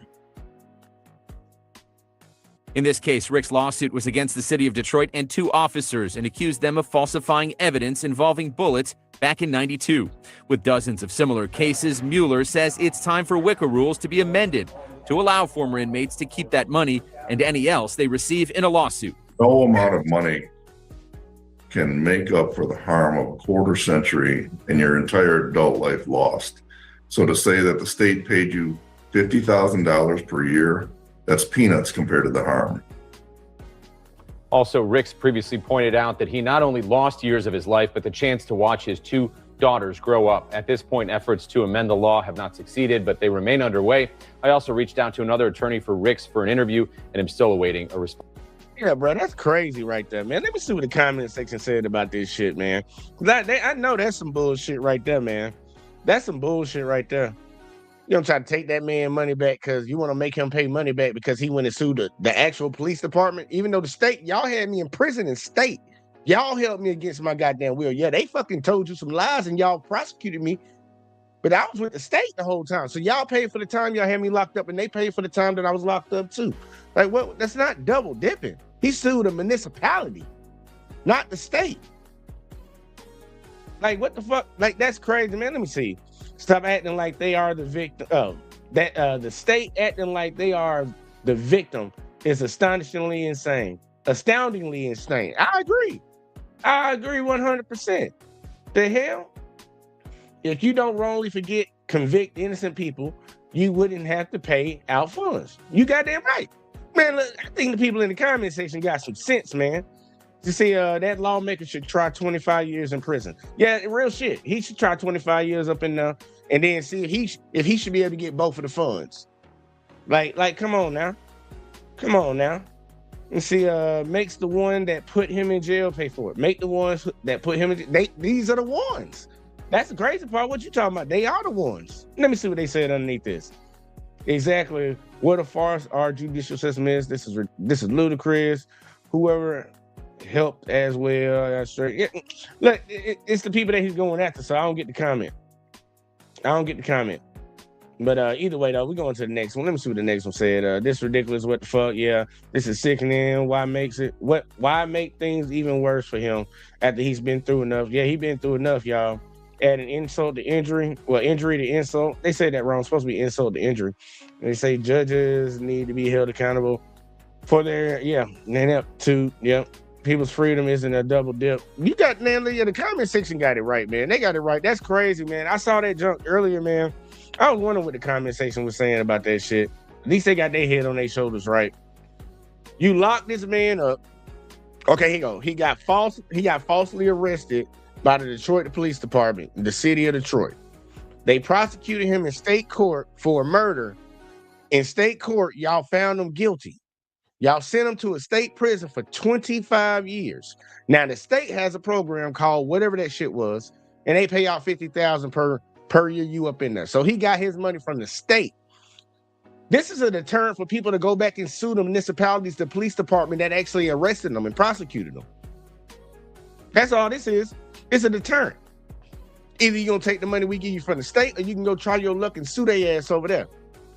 S13: In this case, Rick's lawsuit was against the city of Detroit and 2 officers and accused them of falsifying evidence involving bullets back in '92. With dozens of similar cases, Mueller says it's time for Wicca rules to be amended to allow former inmates to keep that money and any else they receive in a lawsuit.
S14: No amount of money can make up for the harm of a quarter century and your entire adult life lost. So to say that the state paid you $50,000 per year, that's peanuts compared to the harm.
S12: Also, Ricks previously pointed out that he not only lost years of his life, but the chance to watch his 2 daughters grow up. At this point, efforts to amend the law have not succeeded, but they remain underway. I also reached out to another attorney for Ricks for an interview, and I'm still awaiting a response.
S3: Yeah, bro, that's crazy right there, man. Let me see what the comment section said about this shit, man. I know that's some bullshit right there, man. That's some bullshit right there. You don't try to take that man money back because you want to make him pay money back because he went and sued the actual police department, even though the state, y'all had me in prison in state. Y'all held me against my goddamn will. Yeah, they fucking told you some lies and y'all prosecuted me, but I was with the state the whole time. So y'all paid for the time y'all had me locked up and they paid for the time that I was locked up too. Like, what? That's not double dipping. He sued a municipality, not the state. Like, what the fuck? Like, that's crazy, man. Let me see. Stop acting like they are the victim. The state acting like they are the victim is astonishingly insane. Astoundingly insane. I agree 100%. The hell? If you don't wrongly convict innocent people, you wouldn't have to pay out funds. You goddamn right. Man, look, I think the people in the comment section got some sense, man. You see, that lawmaker should try 25 years in prison. Yeah, real shit. He should try 25 years up in there and then see if he should be able to get both of the funds. Like, come on now. And see, makes the one that put him in jail pay for it. Make the ones that put him in jail. These are the ones. That's the crazy part. What you talking about? They are the ones. Let me see what they said underneath this. Exactly what a farce our judicial system is. This is ludicrous. Whoever helped as well. Yeah. Look, it's the people that he's going after, so I don't get the comment. But either way, though, we're going to the next one. Let me see what the next one said. This ridiculous. What the fuck? Yeah, this is sickening. Why make things even worse for him after he's been through enough? Yeah, he's been through enough, y'all. Add an insult to injury. Well, injury to insult. They said that wrong. It's supposed to be insult to injury. And they say judges need to be held accountable for their, people's freedom isn't a double dip. You got, the comment section got it right, man. They got it right. That's crazy, man. I saw that junk earlier, man. I was wondering what the comment section was saying about that shit. At least they got their head on their shoulders right. You lock this man up Okay, here you go. He got falsely arrested by the Detroit Police Department, the city of Detroit. They prosecuted him in state court for murder. In state court, y'all found him guilty. Y'all sent him to a state prison for 25 years. Now the state has a program called whatever that shit was, and they pay out $50,000 per year you up in there. So he got his money from the state. This is a deterrent for people to go back and sue the municipalities, the police department that actually arrested them and prosecuted them. That's all this is. It's a deterrent. Either you're gonna take the money we give you from the state, or you can go try your luck and sue their ass over there.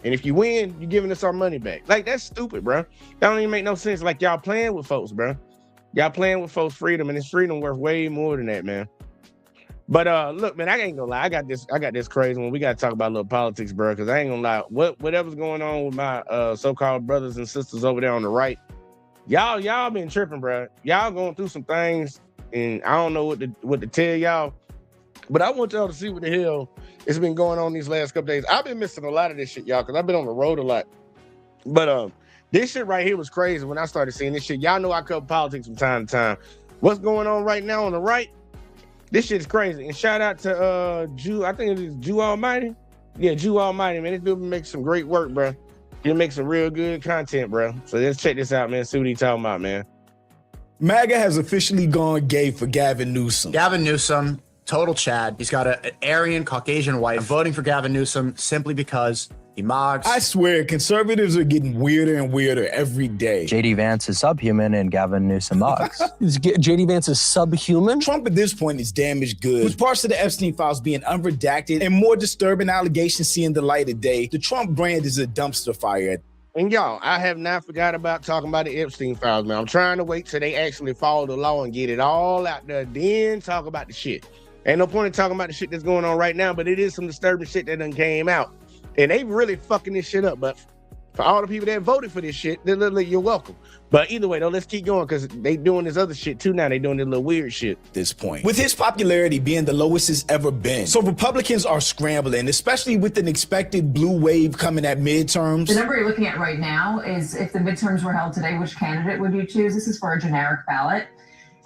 S3: And if you win, you're giving us our money back. Like, that's stupid, bro. That don't even make no sense. Like, y'all playing with folks, bro. Y'all playing with folks' freedom, and it's freedom worth way more than that, man. But look, man, I ain't gonna lie. I got this crazy one. We gotta talk about a little politics, bro, because I ain't gonna lie. Whatever's going on with my so-called brothers and sisters over there on the right, y'all been tripping, bro. Y'all going through some things, and I don't know what to tell y'all. But I want y'all to see what the hell has been going on these last couple days. I've been missing a lot of this shit, y'all, because I've been on the road a lot. But this shit right here was crazy when I started seeing this shit. Y'all know I cover politics from time to time. What's going on right now on the right? This shit is crazy. And shout out to Jew, I think it is Jew Almighty. Yeah, Jew Almighty, man. This dude makes some great work, bro. He'll make some real good content, bro. So let's check this out, man. See what he's talking about, man.
S16: MAGA has officially gone gay for Gavin Newsom.
S17: Gavin Newsom, total Chad. He's got an Aryan Caucasian wife. I'm voting for Gavin Newsom simply because he mogs.
S16: I swear, conservatives are getting weirder and weirder every day.
S18: JD Vance is subhuman and Gavin Newsom mogs.
S16: JD Vance is subhuman? Trump at this point is damaged goods. With parts of the Epstein files being unredacted and more disturbing allegations seeing the light of day, the Trump brand is a dumpster fire.
S3: And y'all, I have not forgot about talking about the Epstein files, man. I'm trying to wait till they actually follow the law and get it all out there, then talk about the shit. Ain't no point in talking about the shit that's going on right now, but it is some disturbing shit that done came out. And they really fucking this shit up. But for all the people that voted for this shit, you're welcome. But either way, though, let's keep going because they doing this other shit too now. They doing this little weird shit.
S16: At this point, with his popularity being the lowest it's ever been. So Republicans are scrambling, especially with an expected blue wave coming at midterms.
S19: The number you're looking at right now is if the midterms were held today, which candidate would you choose? This is for a generic ballot.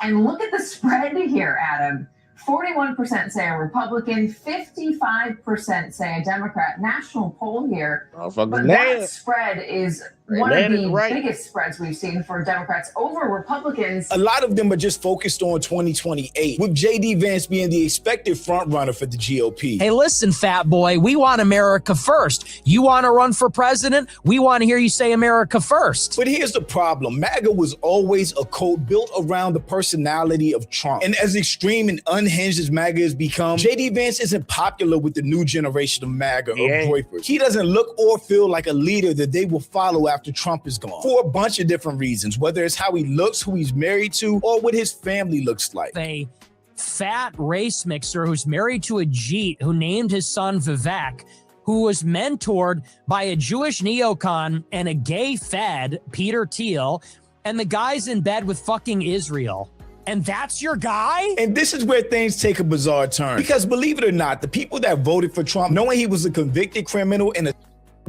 S19: And look at the spread here, Adam. 41% say a Republican, 55% say a Democrat. National poll here. But that spread is one of the biggest spreads we've seen for Democrats over Republicans.
S16: A lot of them are just focused on 2028, with JD Vance being the expected front runner for the GOP.
S20: Hey, listen, fat boy, we want America first. You want to run for president? We want to hear you say America first.
S16: But here's the problem. MAGA was always a cult built around the personality of Trump. And as extreme and unhinged as MAGA has become, JD Vance isn't popular with the new generation of MAGA or Groypers. He doesn't look or feel like a leader that they will follow after Trump is gone, for a bunch of different reasons, whether it's how he looks, who he's married to, or what his family looks like.
S20: A fat race mixer who's married to a Jeet who named his son Vivek, who was mentored by a Jewish neocon and a gay Fed, Peter Thiel, and the guy's in bed with fucking Israel. And that's your guy?
S16: And this is where things take a bizarre turn. Because believe it or not, the people that voted for Trump, knowing he was a convicted criminal and a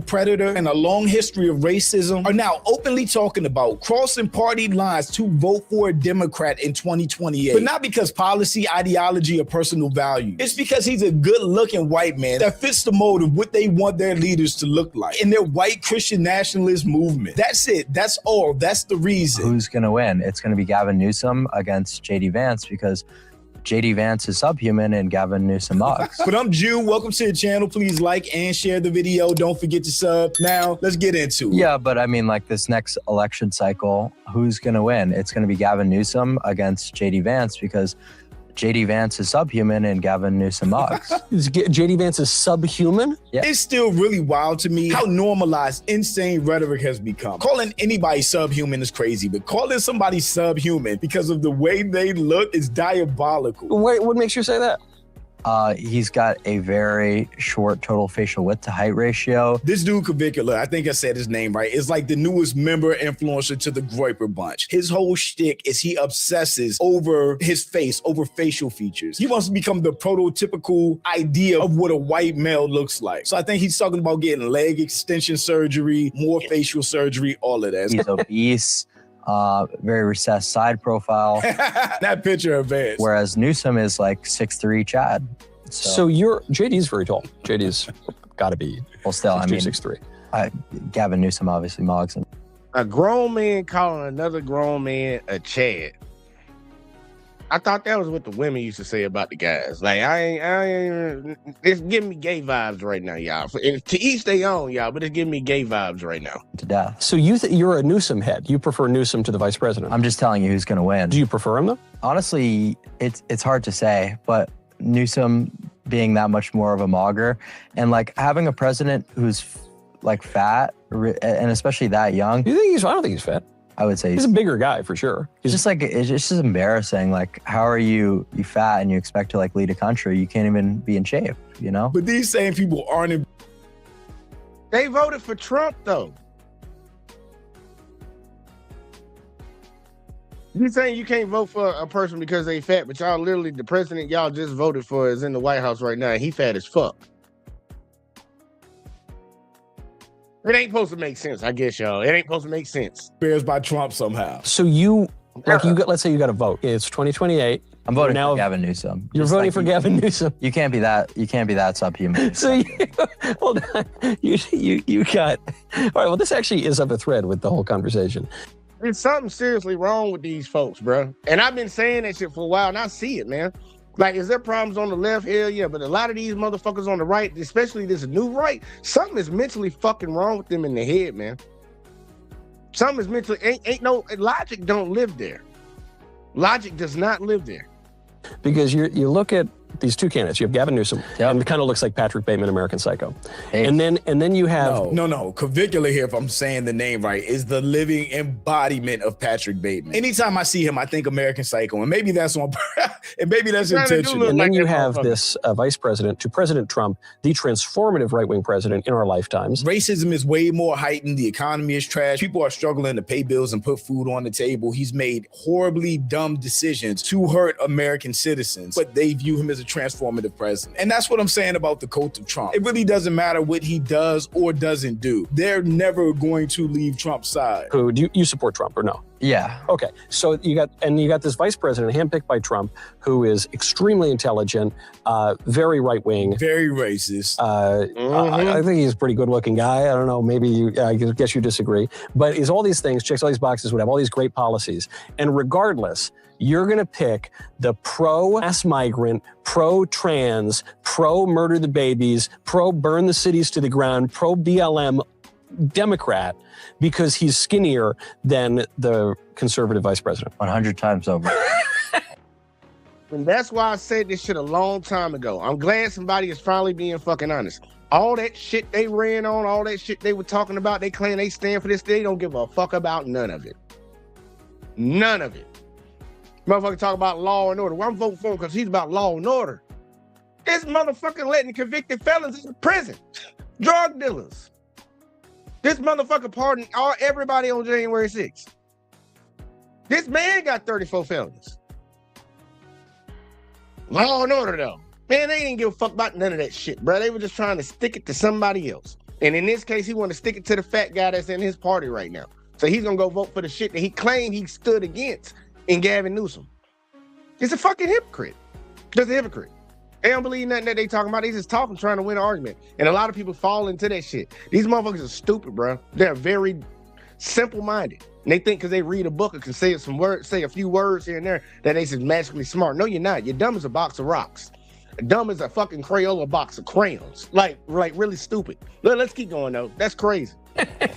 S16: predator and a long history of racism, are now openly talking about crossing party lines to vote for a Democrat in 2028. But not because policy, ideology, or personal value. It's because he's a good-looking white man that fits the mold of what they want their leaders to look like in their white Christian nationalist movement. That's it. That's all. That's the reason.
S18: Who's going to win? It's going to be Gavin Newsom against JD Vance because JD Vance is subhuman and Gavin Newsom mogs.
S16: But I'm Jew. Welcome to the channel. Please like and share the video. Don't forget to sub. Now, let's get into it.
S18: Yeah, but I mean, like this next election cycle, who's going to win? It's going to be Gavin Newsom against JD Vance because JD Vance is subhuman and Gavin Newsom mogs.
S16: JD Vance is subhuman?
S18: Yeah.
S16: It's still really wild to me how normalized insane rhetoric has become. Calling anybody subhuman is crazy, but calling somebody subhuman because of the way they look is diabolical.
S21: Wait, what makes you say that?
S18: He's got a very short total facial width to height ratio.
S16: This dude, Cavicula, I think I said his name right, is like the newest member influencer to the Groyper bunch. His whole shtick is he obsesses over his face, over facial features. He wants to become the prototypical idea of what a white male looks like. So I think he's talking about getting leg extension surgery, more facial surgery, all of that.
S18: He's obese. very recessed side profile.
S16: That picture of Vance.
S18: Whereas Newsom is like 6'3" Chad.
S21: So JD's very tall. JD's got to be.
S18: Well, still, I mean,
S21: 6'3".
S18: Gavin Newsom obviously mugs him.
S3: A grown man calling another grown man a Chad. I thought that was what the women used to say about the guys. Like, I ain't it's giving me gay vibes right now, y'all. And to each their own, y'all, but it's giving me gay vibes right now.
S18: To death.
S21: So you're a Newsom head. You prefer Newsom to the vice president.
S18: I'm just telling you who's going to win.
S21: Do you prefer him, though?
S18: Honestly, it's hard to say, but Newsom being that much more of a mogger and like having a president who's like fat and especially that young.
S21: You think I don't think he's fat.
S18: I would say
S21: he's a bigger guy for sure.
S18: It's just like, it's just embarrassing. Like, how are you fat and you expect to like lead a country? You can't even be in shape, you know?
S16: But these same people aren't in.
S3: They voted for Trump, though. You saying you can't vote for a person because they fat, but y'all literally, the president y'all just voted for is in the White House right now, and he fat as fuck. It ain't supposed to make sense, I guess, y'all. It ain't supposed to make sense.
S16: Bears by Trump somehow.
S21: So let's say you got a vote. It's 2028.
S18: I'm voting for Gavin Newsom.
S21: You're voting for Gavin Newsom.
S18: You can't be that subhuman.
S21: So hold on. You got. All right. Well, this actually is up a thread with the whole conversation.
S3: There's something seriously wrong with these folks, bro. And I've been saying that shit for a while, and I see it, man. Like, is there problems on the left? Hell yeah, but a lot of these motherfuckers on the right, especially this new right, something is mentally fucking wrong with them in the head, man. Something is mentally, ain't no, logic don't live there. Logic does not live there.
S21: Because you look at these two candidates. You have Gavin Newsom, and it kind of looks like Patrick Bateman, American Psycho. Hey. And then you have
S16: no. Cavicula here, if I'm saying the name right, is the living embodiment of Patrick Bateman. Anytime I see him, I think American Psycho, and maybe that's on, and maybe that's intentional.
S21: And then you have this vice president to President Trump, the transformative right-wing president in our lifetimes.
S16: Racism is way more heightened. The economy is trash. People are struggling to pay bills and put food on the table. He's made horribly dumb decisions to hurt American citizens, but they view him as a transformative president. And that's what I'm saying about the cult of Trump. It really doesn't matter what he does or doesn't do. They're never going to leave Trump's side.
S21: Who do you support Trump or no?
S18: Yeah.
S21: Okay. So you got this vice president handpicked by Trump, who is extremely intelligent, very right wing,
S16: very racist.
S21: I think he's a pretty good looking guy. I don't know. Maybe I guess you disagree, but he's all these things, checks all these boxes, would have all these great policies, and regardless, you're going to pick the pro-mass migrant, pro-trans, pro-murder the babies, pro-burn the cities to the ground, pro-BLM Democrat because he's skinnier than the conservative vice president.
S18: 100 times over.
S3: And that's why I said this shit a long time ago. I'm glad somebody is finally being fucking honest. All that shit they ran on, all that shit they were talking about, they claim they stand for this, they don't give a fuck about none of it. None of it. Motherfucker talk about law and order. Well, I'm voting for him because he's about law and order. This motherfucker letting convicted felons in prison. Drug dealers. This motherfucker pardoned everybody on January 6th. This man got 34 felonies. Law and order, though. Man, they didn't give a fuck about none of that shit, bro. They were just trying to stick it to somebody else. And in this case, he wanted to stick it to the fat guy that's in his party right now. So he's going to go vote for the shit that he claimed he stood against in Gavin Newsom. It's a fucking hypocrite. Just a hypocrite. They don't believe nothing that they talking about. They just talking, trying to win an argument. And a lot of people fall into that shit. These motherfuckers are stupid, bro. They're very simple-minded. And they think because they read a book or can say some words, say a few words here and there, that they just magically smart. No, you're not. You're dumb as a box of rocks. Dumb as a fucking Crayola box of crayons. Like really stupid. Let's keep going, though. That's crazy.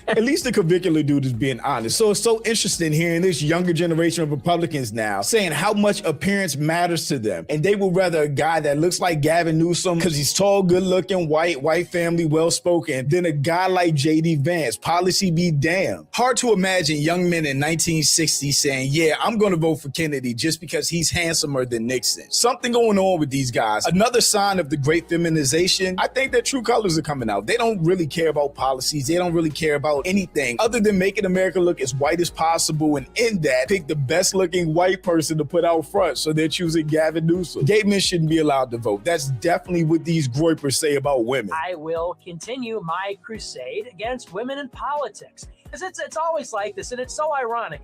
S16: At least the Cavicula dude is being honest. So it's so interesting hearing this younger generation of Republicans now saying how much appearance matters to them. And they would rather a guy that looks like Gavin Newsom because he's tall, good looking, white family, well spoken, than a guy like JD Vance. Policy be damned. Hard to imagine young men in 1960 saying, yeah, I'm going to vote for Kennedy just because he's handsomer than Nixon. Something going on with these guys. Another sign of the great feminization. I think their true colors are coming out. They don't really care about policies. They don't really care about anything other than making America look as white as possible, and in that, pick the best looking white person to put out front, so they're choosing Gavin Newsom. Gay men shouldn't be allowed to vote. That's definitely what these groypers say about women.
S20: I will continue my crusade against women in politics. Because it's always like this, and it's so ironic.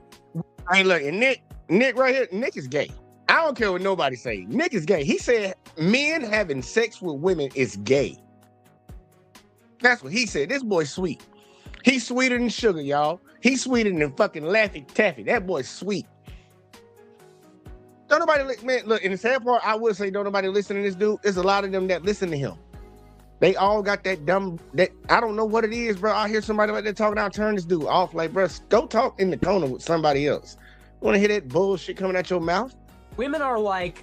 S3: Hey, look, and Nick right here, Nick is gay. I don't care what nobody say. Nick is gay. He said men having sex with women is gay. That's what he said. This boy's sweet. He's sweeter than sugar, y'all. He's sweeter than fucking Laffy Taffy. That boy's sweet. Don't nobody, man, look, in the sad part, I would say don't nobody listen to this dude. There's a lot of them that listen to him. They all got that dumb, that I don't know what it is, bro. I hear somebody like that talking, I'll turn this dude off. Like, bro, go talk in the corner with somebody else. You want to hear that bullshit coming out your mouth?
S20: Women are like,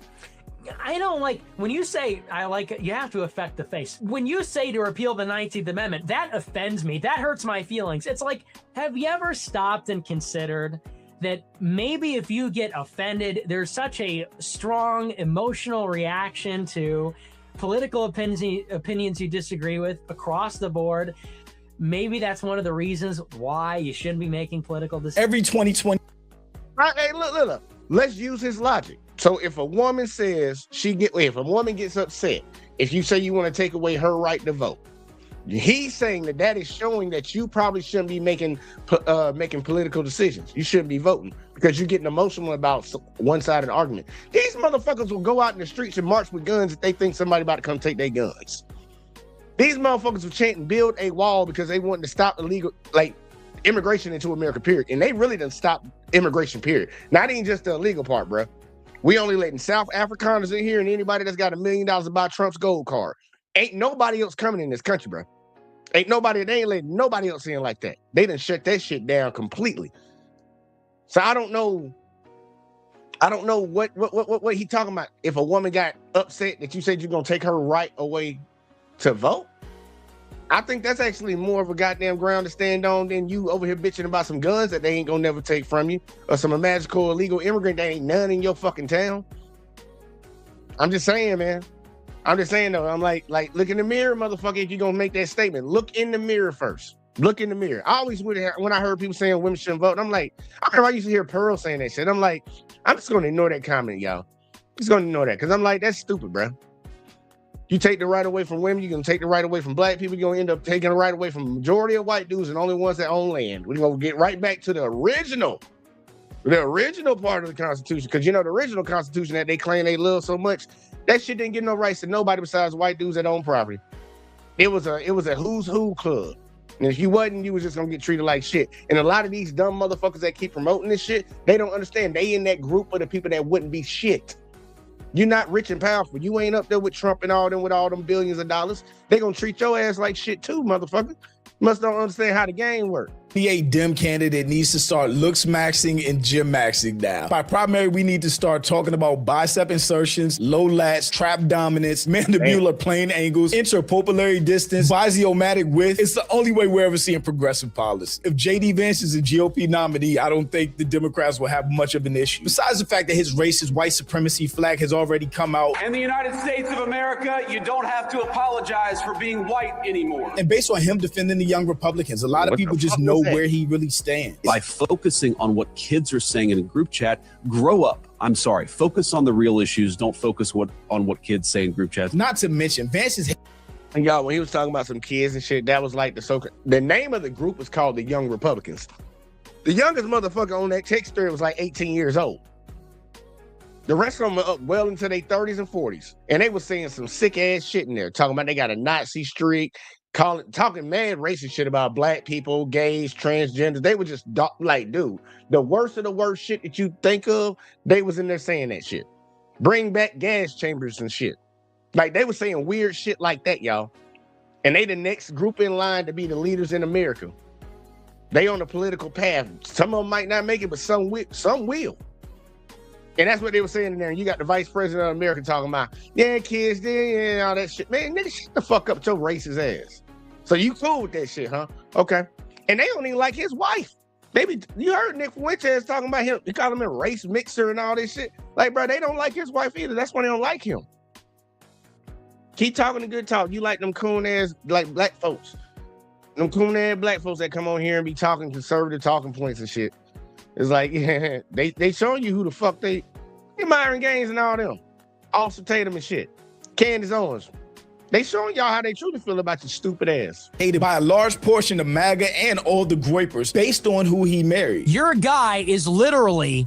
S20: I don't like, when you say, I like it, you have to affect the face. When you say to repeal the 19th Amendment, that offends me. That hurts my feelings. It's like, have you ever stopped and considered that maybe if you get offended, there's such a strong emotional reaction to political opinions you disagree with across the board. Maybe that's one of the reasons why you shouldn't be making political decisions.
S16: Every 2020.
S3: Hey, look. Let's use his logic. So if a woman says if a woman gets upset, if you say you want to take away her right to vote, he's saying that is showing that you probably shouldn't be making political decisions. You shouldn't be voting because you're getting emotional about one side of the argument. These motherfuckers will go out in the streets and march with guns if they think somebody about to come take their guns. These motherfuckers will chant and build a wall because they want to stop illegal, immigration into America, period. And they really done stop immigration, period. Not even just the illegal part, bro. We only letting South Afrikaners in here and anybody that's got $1 million to buy Trump's gold card. Ain't nobody else coming in this country, bro. They ain't letting nobody else in like that. They done shut that shit down completely. So I don't know what he talking about. If a woman got upset that you said you're gonna take her right away to vote, I think that's actually more of a goddamn ground to stand on than you over here bitching about some guns that they ain't gonna never take from you, or some magical illegal immigrant that ain't none in your fucking town. I'm just saying, man. I'm just saying though, I'm like, look in the mirror, motherfucker, if you're gonna make that statement. Look in the mirror first. Look in the mirror. I always would, when I heard people saying women shouldn't vote, I'm like, I remember I used to hear Pearl saying that shit. I'm like, I'm just gonna ignore that comment, y'all. Just gonna ignore that, because I'm like, that's stupid, bro. You take the right away from women, you're gonna take the right away from black people, you're gonna end up taking the right away from the majority of white dudes and only ones that own land. We're gonna get right back to the original part of the Constitution, because the original Constitution that they claim they love so much, that shit didn't give no rights to nobody besides white dudes that own property. It was a who's who club. And if you wasn't, you was just gonna get treated like shit. And a lot of these dumb motherfuckers that keep promoting this shit, they don't understand. They in that group of the people that wouldn't be shit. You're not rich and powerful. You ain't up there with Trump and all them with all them billions of dollars. They gonna treat your ass like shit too, motherfucker. You must don't understand how the game works.
S16: A Dem candidate needs to start looks maxing and gym maxing now. By primary, we need to start talking about bicep insertions, low lats, trap dominance, mandibular plane angles, interpupillary distance, physiomatic width. It's the only way we're ever seeing progressive policy. If J.D. Vance is a GOP nominee, I don't think the Democrats will have much of an issue. Besides the fact that his racist white supremacy flag has already come out.
S1: In the United States of America, you don't have to apologize for being white anymore.
S16: And based on him defending the young Republicans, a lot of people just know where he really stands.
S22: By focusing on what kids are saying in a group chat, grow up. I'm sorry, focus on the real issues. Don't focus on what kids say in group chats.
S16: Not to mention, Vance is...
S3: And y'all, when he was talking about some kids and shit, that was like the name of the group was called the Young Republicans. The youngest motherfucker on that text thread was like 18 years old. The rest of them were up well into their 30s and 40s. And they were saying some sick ass shit in there, talking about they got a Nazi streak, talking mad racist shit about black people, gays, transgenders. They were just like, dude, the worst of the worst shit that you think of, they was in there saying that shit. Bring back gas chambers and shit. Like, they were saying weird shit like that, y'all. And they the next group in line to be the leaders in America. They on the political path. Some of them might not make it, but some will. And that's what they were saying in there. And you got the vice president of America talking about, yeah, kids, yeah, all that shit. Man, nigga, shut the fuck up with your racist ass. So you cool with that shit, huh? Okay. And they don't even like his wife. You heard Nick Fuentes talking about him. He called him a race mixer and all this shit. Like, bro, they don't like his wife either. That's why they don't like him. Keep talking the good talk. You like them coon ass, like black folks. Them coon ass black folks that come on here and be talking conservative talking points and shit. It's like, yeah, they showing you who the fuck Myron Gaines and all them. Austin Tatum and shit. Candace Owens. They showing y'all how they truly feel about your stupid ass.
S16: Hated by a large portion of MAGA and all the groypers based on who he married.
S20: Your guy is literally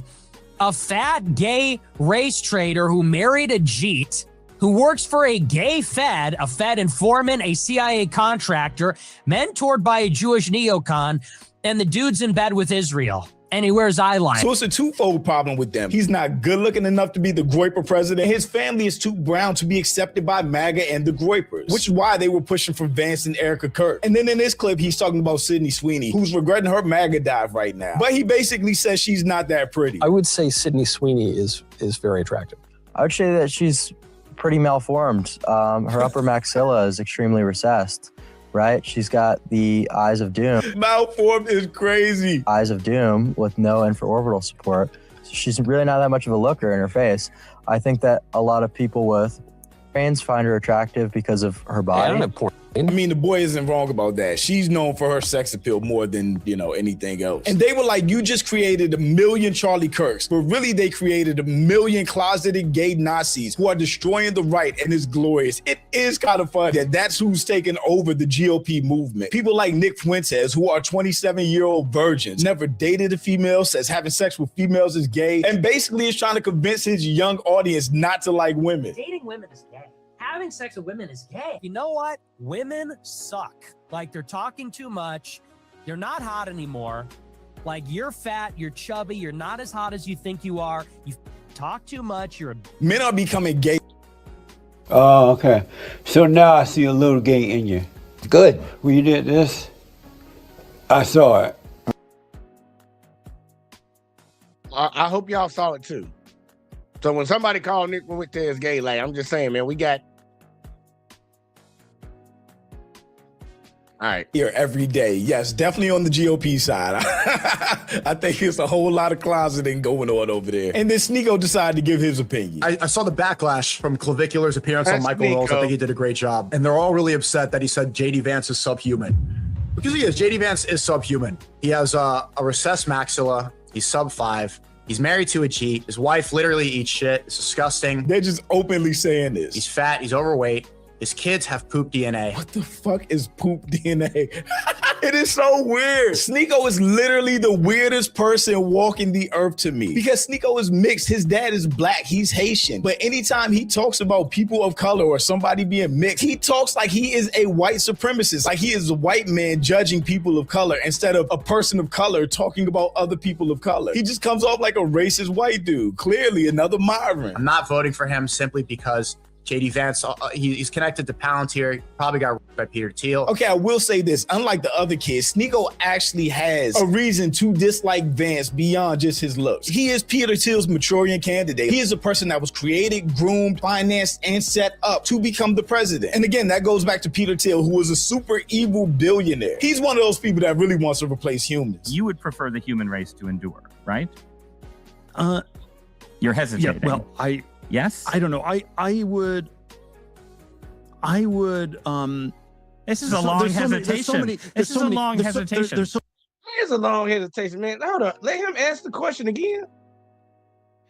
S20: a fat gay race trader who married a Jeet, who works for a gay Fed, a Fed informant, a CIA contractor, mentored by a Jewish neocon, and the dude's in bed with Israel. And he wears eyeliner.
S16: So it's a twofold problem with them. He's not good looking enough to be the groyper president. His family is too brown to be accepted by MAGA and the groypers, which is why they were pushing for Vance and Erica Kirk. And then in this clip, he's talking about Sydney Sweeney, who's regretting her MAGA dive right now. But he basically says she's not that pretty.
S21: I would say Sydney Sweeney is very attractive.
S18: I would say that she's pretty malformed. Her upper maxilla is extremely recessed. Right? She's got the eyes of doom.
S16: Malformed is crazy.
S18: Eyes of doom with no infraorbital support. So she's really not that much of a looker in her face. I think that a lot of people with fans find her attractive because of her body.
S16: I mean, the boy isn't wrong about that. She's known for her sex appeal more than, anything else. And they were like, you just created 1 million Charlie Kirks, but really they created 1 million closeted gay Nazis who are destroying the right, and it's glorious. It is kind of fun that that's who's taking over the GOP movement. People like Nick Fuentes, who are 27-year-old virgins, never dated a female, says having sex with females is gay, and basically is trying to convince his young audience not to like women.
S20: Dating women is gay. Having sex with women is gay. You know what? Women suck. Like, they're talking too much. You're not hot anymore. Like, you're fat, you're chubby, you're not as hot as you think you are. You talk too much, you're a...
S16: Men are becoming gay.
S2: Oh, okay. So now I see a little gay in you. Good. When you did this, I saw it.
S3: I hope y'all saw it too. So when somebody called Nick Fuentes gay, like, I'm just saying, man, we got... All right.
S16: Here every day. Yes, definitely on the GOP side. I think it's a whole lot of closeting going on over there. And then Sneeko decided to give his opinion.
S17: I saw the backlash from Clavicular's appearance on Michael Knowles. I think he did a great job. And they're all really upset that he said JD Vance is subhuman. Because he is. JD Vance is subhuman. He has a recessed maxilla. He's sub 5. He's married to a Jeet. His wife literally eats shit. It's disgusting.
S16: They're just openly saying this.
S17: He's fat. He's overweight. His kids have poop DNA.
S16: What the fuck is poop DNA? It is so weird. Sneeko is literally the weirdest person walking the earth to me. Because Sneeko is mixed. His dad is black. He's Haitian. But anytime he talks about people of color or somebody being mixed, he talks like he is a white supremacist. Like he is a white man judging people of color instead of a person of color talking about other people of color. He just comes off like a racist white dude. Clearly another Myron.
S17: I'm not voting for him simply because JD Vance, he's connected to Palantir. He probably got by Peter Thiel.
S16: Okay, I will say this. Unlike the other kids, Sneeko actually has a reason to dislike Vance beyond just his looks. He is Peter Thiel's Manchurian candidate. He is a person that was created, groomed, financed, and set up to become the president. And again, that goes back to Peter Thiel, who was a super evil billionaire. He's one of those people that really wants to replace humans.
S6: You would prefer the human race to endure, right? You're hesitating.
S23: Yeah, well,
S6: Yes?
S23: I don't know. I would.
S6: This is a long hesitation. This is a long hesitation.
S3: Here's a long hesitation, man. Hold on. Let him ask the question again.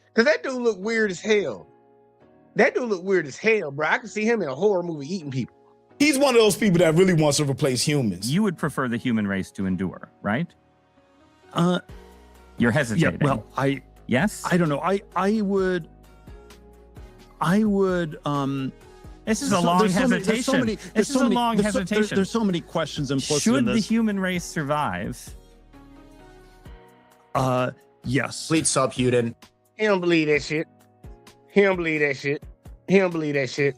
S3: Because that dude look weird as hell. That dude look weird as hell, bro. I can see him in a horror movie eating people.
S16: He's one of those people that really wants to replace humans.
S6: You would prefer the human race to endure, right? You're hesitating.
S23: Yeah, well,
S6: Yes?
S23: I don't know. I would.
S6: This is a long hesitation. This is a long hesitation.
S23: There's so many questions implicit
S6: Should
S23: in this.
S6: the human race survive?
S23: Yes.
S17: Complete subhuman.
S3: He don't believe that shit. He don't believe that shit. He don't believe that shit.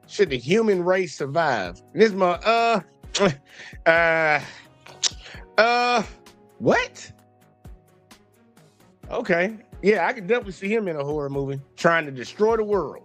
S3: Should the human race survive? This what? Okay. Yeah, I could definitely see him in a horror movie trying to destroy the world.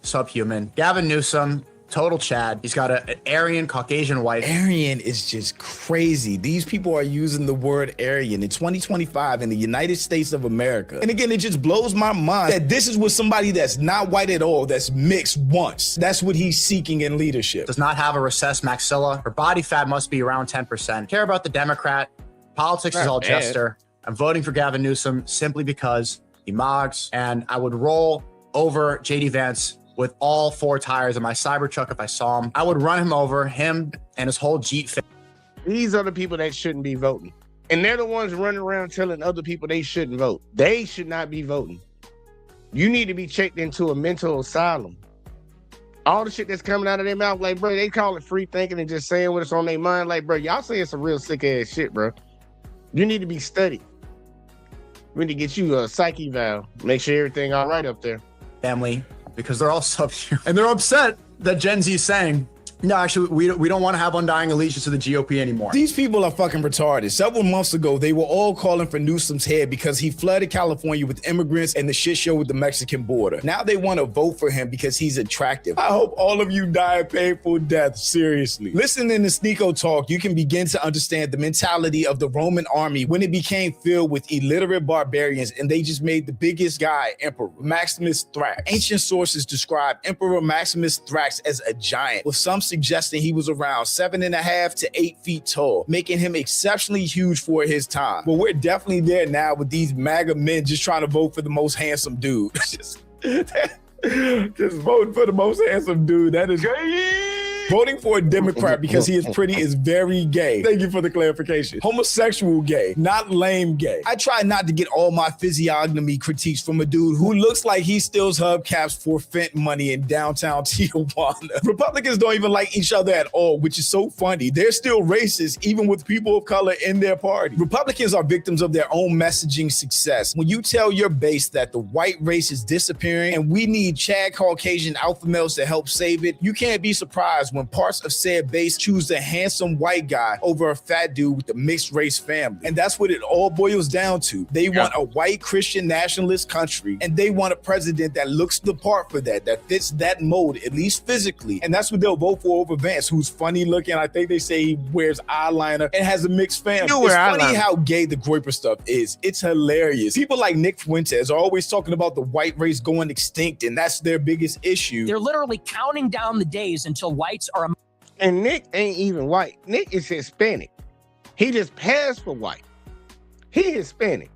S17: Subhuman. Gavin Newsom, total Chad. He's got an Aryan Caucasian wife.
S16: Aryan is just crazy. These people are using the word Aryan in 2025 in the United States of America. And again, it just blows my mind that this is with somebody that's not white at all, that's mixed once. That's what he's seeking in leadership.
S17: Does not have a recessed maxilla. Her body fat must be around 10%. Care about the Democrat. Politics is all jester. I'm voting for Gavin Newsom simply because he mogs, and I would roll over JD Vance with all 4 tires in my Cybertruck if I saw him. I would run him over, him and his whole Jeep family.
S3: These are the people that shouldn't be voting. And they're the ones running around telling other people they shouldn't vote. They should not be voting. You need to be checked into a mental asylum. All the shit that's coming out of their mouth, like, bro, they call it free thinking and just saying what's on their mind. Like, bro, y'all saying some real sick ass shit, bro. You need to be studied. We need to get you a psyche eval. Make sure everything all right up there.
S17: Family, because they're all subhuman. And they're upset that Gen Z is saying, no, actually, we don't want to have undying allegiance to the GOP anymore.
S16: These people are fucking retarded. Several months ago, they were all calling for Newsom's head because he flooded California with immigrants and the shit show with the Mexican border. Now they want to vote for him because he's attractive. I hope all of you die a painful death, seriously. Listening to Sneako talk, you can begin to understand the mentality of the Roman army when it became filled with illiterate barbarians and they just made the biggest guy emperor, Maximus Thrax. Ancient sources describe Emperor Maximus Thrax as a giant, with some suggesting he was around 7.5 to 8 feet tall, making him exceptionally huge for his time. But we're definitely there now with these MAGA men just trying to vote for the most handsome dude. just voting for the most handsome dude. That is voting for a Democrat because he is pretty is very gay. Thank you for the clarification. Homosexual gay, not lame gay. I try not to get all my physiognomy critiques from a dude who looks like he steals hubcaps for Fent money in downtown Tijuana. Republicans don't even like each other at all, which is so funny. They're still racist, even with people of color in their party. Republicans are victims of their own messaging success. When you tell your base that the white race is disappearing and we need Chad Caucasian alpha males to help save it, you can't be surprised when parts of said base choose a handsome white guy over a fat dude with a mixed race family. And that's what it all boils down to. They want a white Christian nationalist country, and they want a president that looks the part for that fits that mold, at least physically. And that's what they'll vote for over Vance, who's funny looking. I think they say he wears eyeliner and has a mixed family. It's funny how gay the Groyper stuff is. It's hilarious. People like Nick Fuentes are always talking about the white race going extinct, and that's their biggest issue.
S20: They're literally counting down the days until whites are.
S3: And Nick ain't even white. Nick is Hispanic. He just passed for white. He Hispanic.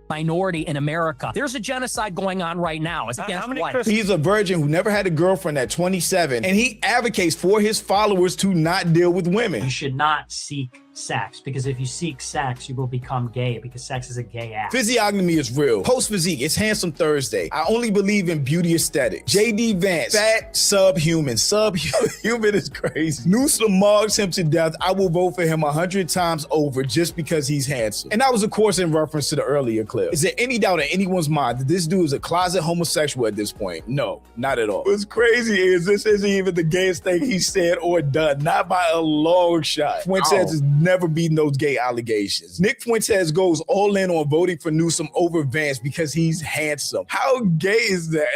S20: Minority in America. There's a genocide going on right now. It's against whites.
S16: He's a virgin who never had a girlfriend at 27, and he advocates for his followers to not deal with women.
S5: You should not seek sex, because if you seek sex, you will become gay, because sex is a gay act.
S16: Physiognomy is real. Post physique, it's Handsome Thursday. I only believe in beauty aesthetics. JD Vance, fat, subhuman. Subhuman is crazy. Newsom mugs him to death. I will vote for him 100 times over just because he's handsome. And that was, of course, in reference to the earlier clip. Is there any doubt in anyone's mind that this dude is a closet homosexual at this point? No, not at all. What's crazy is this isn't even the gayest thing he said or done, not by a long shot. Fuentes is never beaten those gay allegations. Nick Fuentes goes all in on voting for Newsom over Vance because he's handsome. How gay is that?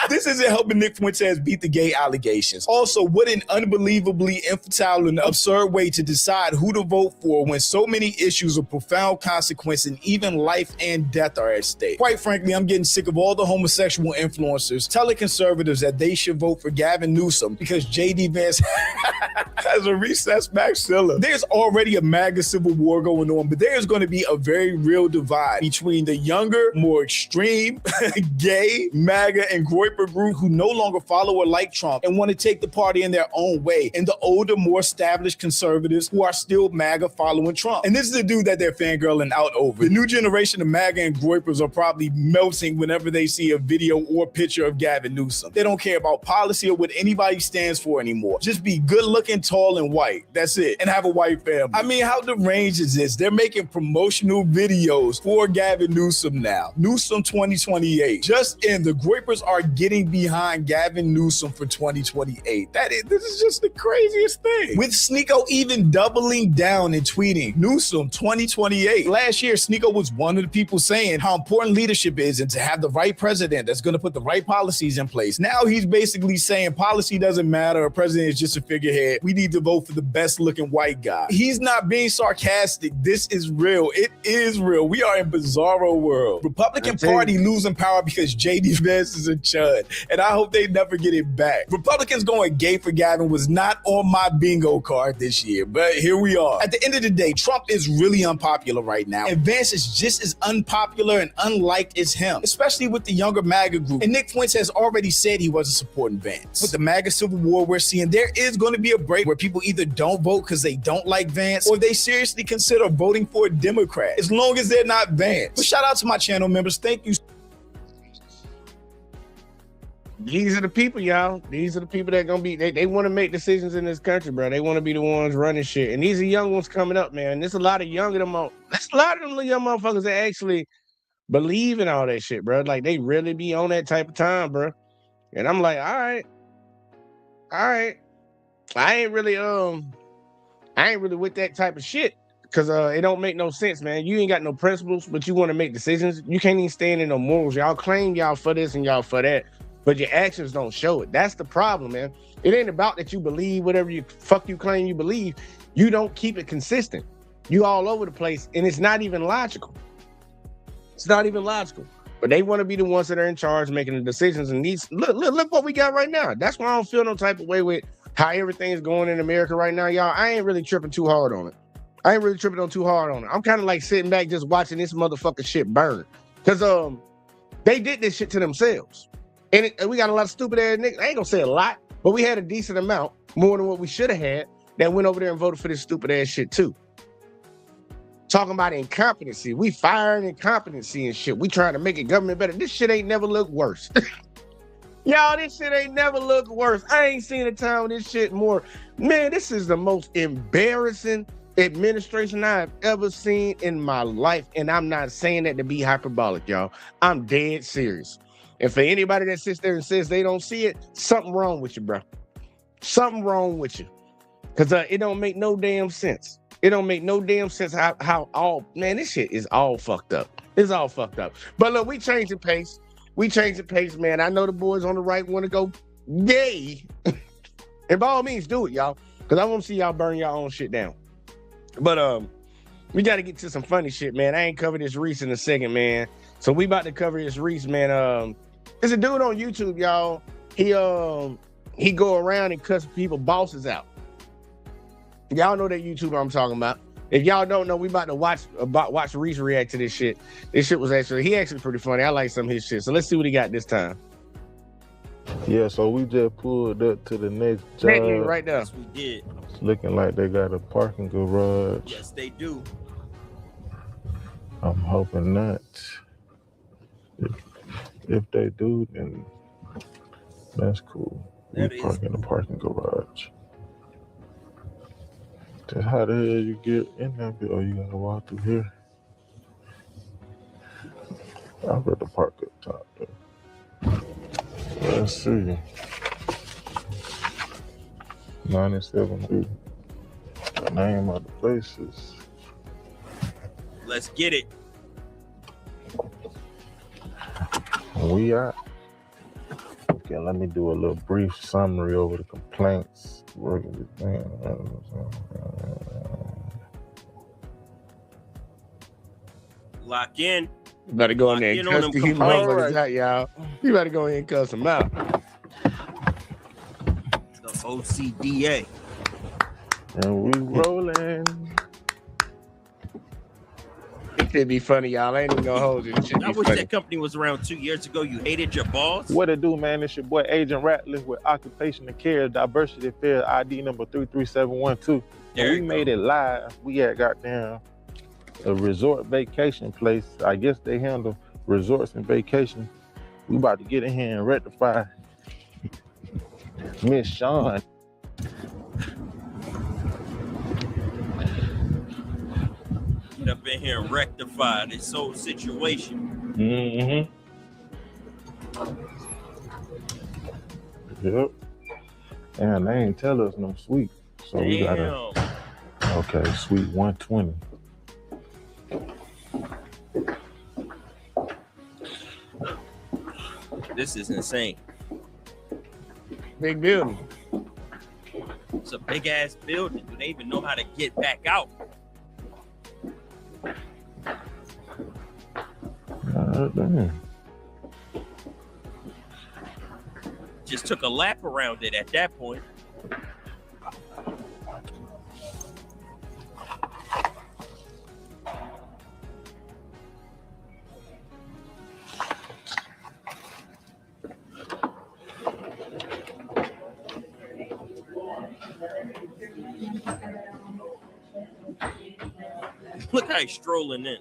S16: This isn't helping Nick Fuentes beat the gay allegations. Also, what an unbelievably infantile and absurd way to decide who to vote for when so many issues of profound consequence and even life and death are at stake. Quite frankly, I'm getting sick of all the homosexual influencers telling conservatives that they should vote for Gavin Newsom because JD Vance has a recessed maxilla. There's already a MAGA civil war going on, but there's going to be a very real divide between the younger, more extreme, gay, MAGA, and Groyper group who no longer follow or like Trump and want to take the party in their own way, and the older, more established conservatives who are still MAGA following Trump. And this is the dude that they're fangirling out over. The new generation of MAGA and Groypers are probably melting whenever they see a video or picture of Gavin Newsom. They don't care about policy or what anybody stands for anymore. Just be good looking, tall, and white. That's it. And have a white family. I mean, how deranged is this? They're making promotional videos for Gavin Newsom now. Newsom 2028. Just in, the Groypers are getting behind Gavin Newsom for 2028. This is just the craziest thing. With Sneako even doubling down and tweeting, Newsom 2028. Last year, Sneako was one of the people saying how important leadership is and to have the right president that's going to put the right policies in place. Now he's basically saying policy doesn't matter. A president is just a figurehead. We need to vote for the best looking white guy. He's He's not being sarcastic. This is real. It is real. We are in bizarro world. Republican Party losing power because J.D. Vance is a chud. And I hope they never get it back. Republicans going gay for Gavin was not on my bingo card this year, but here we are. At the end of the day, Trump is really unpopular right now. And Vance is just as unpopular and unliked as him, especially with the younger MAGA group. And Nick Fuentes has already said he wasn't supporting Vance. With the MAGA civil war we're seeing, there is going to be a break where people either don't vote because they don't like Vance or they seriously consider voting for a Democrat, as long as they're not Vance. But shout out to my channel members. Thank you.
S3: These are the people, y'all. These are the people that gonna be, they want to make decisions in this country, bro. They want to be the ones running shit. And these are young ones coming up, man. There's a lot of young them there's a lot of them young motherfuckers that actually believe in all that shit, bro. Like they really be on that type of time, bro. And I'm like, all right. I ain't really with that type of shit. Cause it don't make no sense, man. You ain't got no principles, but you want to make decisions. You can't even stand in no morals. Y'all claim y'all for this and y'all for that, but your actions don't show it. That's the problem, man. It ain't about that you believe whatever you claim you believe. You don't keep it consistent. You all over the place, and it's not even logical. It's not even logical. But they want to be the ones that are in charge making the decisions. And these look what we got right now. That's why I don't feel no type of way with how everything's going in America right now, y'all. I ain't really tripping too hard on it. I'm kind of like sitting back just watching this motherfucking shit burn. Because they did this shit to themselves. And we got a lot of stupid ass niggas. I ain't gonna say a lot, but we had a decent amount, more than what we should have had, that went over there and voted for this stupid ass shit too. Talking about incompetency. We firing incompetency and shit. We trying to make it government better. This shit ain't never looked worse. Y'all, this shit ain't never looked worse. I ain't seen a time with this shit more. Man, this is the most embarrassing administration I've ever seen in my life. And I'm not saying that to be hyperbolic, y'all. I'm dead serious. And for anybody that sits there and says they don't see it, something wrong with you, bro. Something wrong with you. Because it don't make no damn sense. It don't make no damn sense how all, man, this shit is all fucked up. It's all fucked up. But look, we changing pace. Man. I know the boys on the right want to go gay. And by all means, do it, y'all. Because I want to see y'all burn your own shit down. But we got to get to some funny shit, man. I ain't covered this Reese in a second, man. So we about to cover this Reese, man. There's a dude on YouTube, y'all. He go around and cuss people bosses out. Y'all know that YouTuber I'm talking about. If y'all don't know, we about to watch Reese react to this shit. This shit was he actually pretty funny. I like some of his shit. So let's see what he got this time.
S7: Yeah, so we just pulled up to the next job.
S3: Right now.
S9: Yes, we did.
S7: It's looking like they got a parking garage.
S9: Yes, they do.
S7: I'm hoping not. If they do, then that's cool. We park in the parking garage. That's how the hell you get in there? Oh, you gotta walk through here. I'd rather park up top though. Let's see. 97B. The name of the place is.
S9: Let's get it.
S7: We are. Okay, let me do a little brief summary over the complaints.
S9: Lock in.
S3: You better go in there and cuss these motherfuckers out, y'all. You better go in and cuss them out.
S9: The OCDA.
S7: And we rolling.
S3: It could be funny, y'all. I ain't even gonna hold you.
S9: I wish that company was around 2 years ago. You hated your boss.
S7: What it do, man? It's your boy Agent Ratliff with Occupational Care Diversity Affairs ID number 33712. And we made it live. We had goddamn a resort vacation place. I guess they handle resorts and vacation. We about to get in here and rectify Miss Sean.
S9: Get up in here and rectify this whole situation.
S7: Mm-hmm. Yep. And they ain't tell us no suite. So we gotta. Okay, suite 120.
S9: This is insane.
S3: Big building.
S9: It's a big ass building. Do they even know how to get back out?
S7: Damn.
S9: Just took a lap around it at that point. Look how he's strolling in.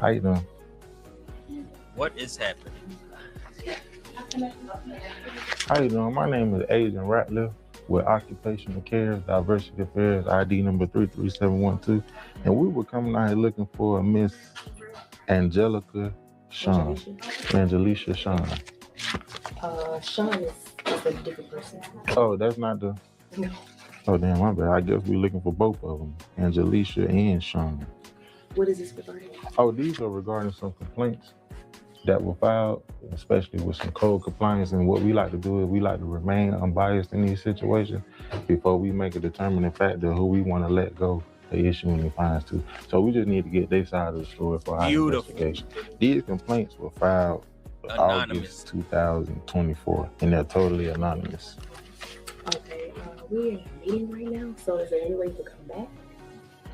S7: How you doing?
S9: What is happening?
S7: How you doing? My name is Agent Ratliff with Occupational Cares, Diversity Affairs, ID number 33712. And we were coming out here looking for a Miss Angelica Sean. Angelica Sean.
S8: Sean is a different person.
S7: Oh, that's not the...
S8: No.
S7: Oh, damn, my bad. I guess we're looking for both of them, Angelica and Sean.
S8: What is this regarding?
S7: Oh, these are regarding some complaints that were filed, especially with some code compliance. And what we like to do is we like to remain unbiased in these situations before we make a determining factor who we want to let go of issuing the fines to. So we just need to get their side of the story for our investigation. These complaints were filed
S9: Anonymous.
S7: August 2024, and they're totally anonymous.
S8: Okay, we're in a meeting right now, so is there any way to come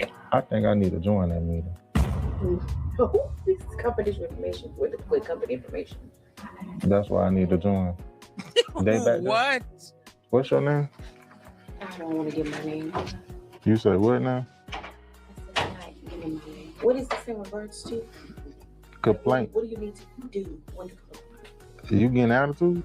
S8: back?
S7: I think I need to join that meeting.
S8: No, this is confidential information with company information.
S7: That's why I need to join. They back there?
S9: What?
S7: What's your name?
S8: I don't want to give my name.
S7: You say what now?
S8: What is this in regards to?
S7: Complaint.
S8: What do you need to do?
S7: You getting attitude?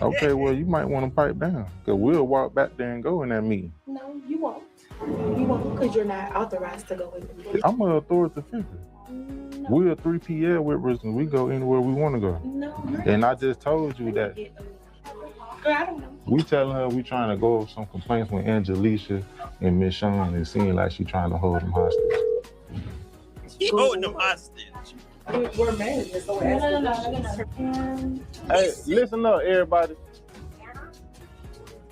S7: Okay, well, you might want to pipe down, because we'll walk back there and go in that meeting.
S8: No, you won't. You won't, because you're not authorized to go in the meeting.
S7: I'm an authority figure.
S8: No.
S7: We're 3PL with and we go anywhere we want to go.
S8: No.
S7: And I just told you that
S8: Girl, I don't know.
S7: we telling her we trying to go over some complaints with Angelica and Miss Sean, and seeing like she trying to hold them hostage.
S9: He holding them hostage.
S8: We're managers, so we're asking.
S7: Hey, listen up, everybody.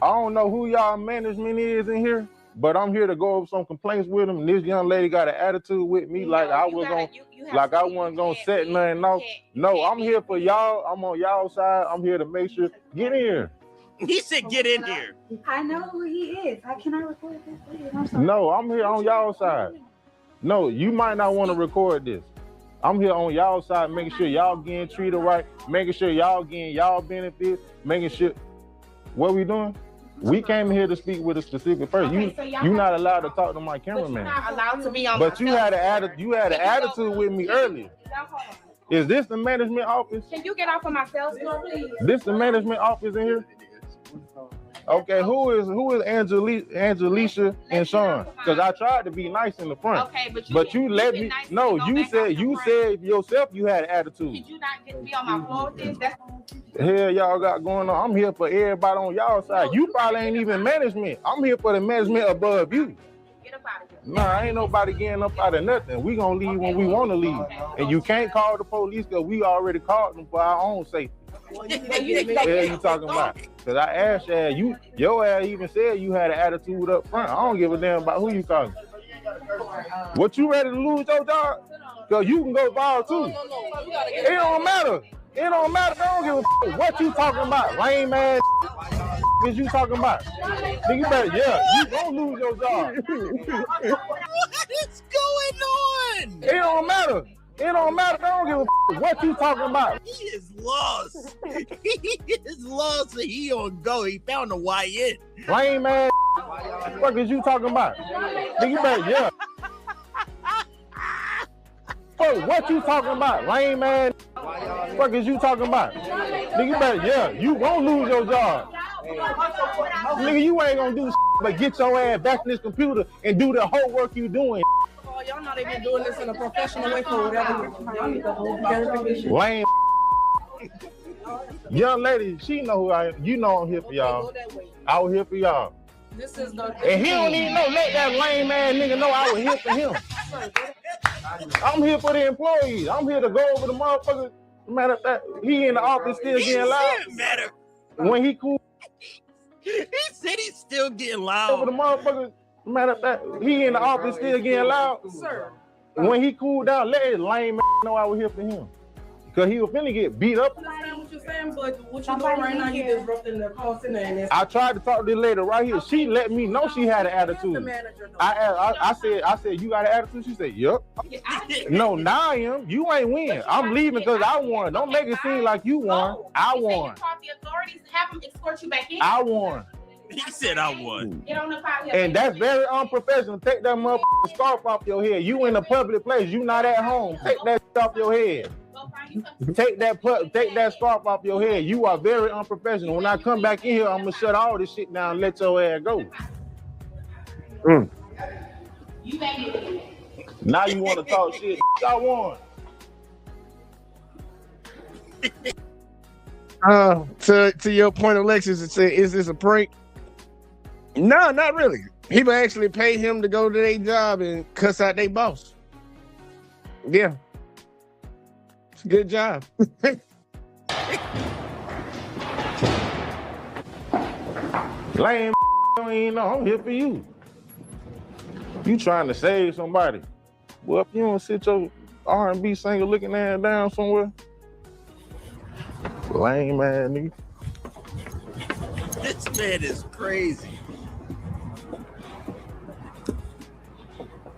S7: I don't know who y'all management is in here, but I'm here to go over some complaints with them. And this young lady got an attitude with me like I wasn't gonna set nothing off. No, I'm here for y'all. I'm on y'all side. I'm here to make sure. Get in here.
S9: He said, "Get in here."
S8: I know who he is. How can I record this? Please? I'm sorry.
S7: No, I'm here on y'all side. No, you might not want to record this. I'm here on y'all side, making sure y'all getting treated right, making sure y'all getting y'all benefits, making sure. What we doing? We came here to speak with a specific person.
S8: Okay,
S7: You're not allowed to talk to my cameraman.
S8: You're not allowed to be on.
S7: But you had an attitude with me earlier. Is this the management office?
S8: Can you get off of my cell phone, please?
S7: This the management office in here? Okay, who is Angelica and Sean? Because I tried to be nice in the front.
S8: Okay,
S7: but you let me. No, you said yourself you had an attitude.
S8: Did you not get to be on my floor with this?
S7: Hell y'all got going on. I'm here for everybody on y'all side. You probably ain't even management. I'm here for the management above you.
S8: Get up out of here.
S7: Nah, ain't nobody getting up out of nothing. We gonna leave when we want to leave. And you can't call the police because we already called them for our own safety. What the hell you talking about? Because I asked you, your ass even said you had an attitude up front. I don't give a damn about who you talking. What, you ready to lose your job? Because you can go ball too. It don't matter. It don't matter. I don't give a what you talking about. Lame ass is you talking about. Nigga, you better, you gonna lose your job.
S9: What is going on?
S7: It don't matter. It don't matter. I don't give a what you talking about.
S9: He is lost. He is lost and he on go. He found a YN.
S7: Lame ass. What is you talking about? Nigga, you better, what you talking about? Lame ass. What is you talking about? Nigga, you better, you gonna lose your job. Nigga, you ain't gonna do but get your ass back in this computer and do the whole work you doing.
S8: Y'all not even doing this in a professional way for whatever. Y'all need to hold verification.
S7: Lame. Young lady, she know who I am. You know I'm here for y'all. I was here for y'all.
S8: This is the.
S7: And he don't even know. Let that lame ass nigga know I was here for him. I'm here for the employees. I'm here to go over the motherfuckers. Matter of fact, he in the office still getting loud.
S9: Matter.
S7: When he cool
S9: He said he's still getting loud.
S7: over the motherfuckers. Matter of fact, he in the office still getting loud.
S8: Sir.
S7: When he cooled down, let his lame know I was here for him. Because he was finna get beat up.
S8: I understand what you're saying, but what you're doing right now, you disrupting the call center. And
S7: I tried to talk to this lady right here. She let me know she had an attitude. I said, you got an attitude? She said, yup. No, now I am. You ain't win. I'm leaving because I won. Don't make it seem like you won. I won.
S4: The authorities have them escort you back in.
S7: I won.
S9: He said I won.
S4: Get on the file.
S7: And that's very unprofessional. Take that motherfucking scarf off your head. You in a public place. You not at home. Take that off your head. Take that scarf off your head. You are very unprofessional. When I come back in here, I'm gonna shut all this shit down and let your ass go. Now you want to talk shit? I won.
S3: To your point, Alexis, it said, is this a prank? No, not really. People actually paid him to go to their job and cuss out their boss. Yeah. It's a good job.
S7: Lame, you ain't know. I'm here for you. You trying to save somebody. Well, if you don't sit your R&B singer looking ass down somewhere, lame ass nigga.
S9: This man is crazy.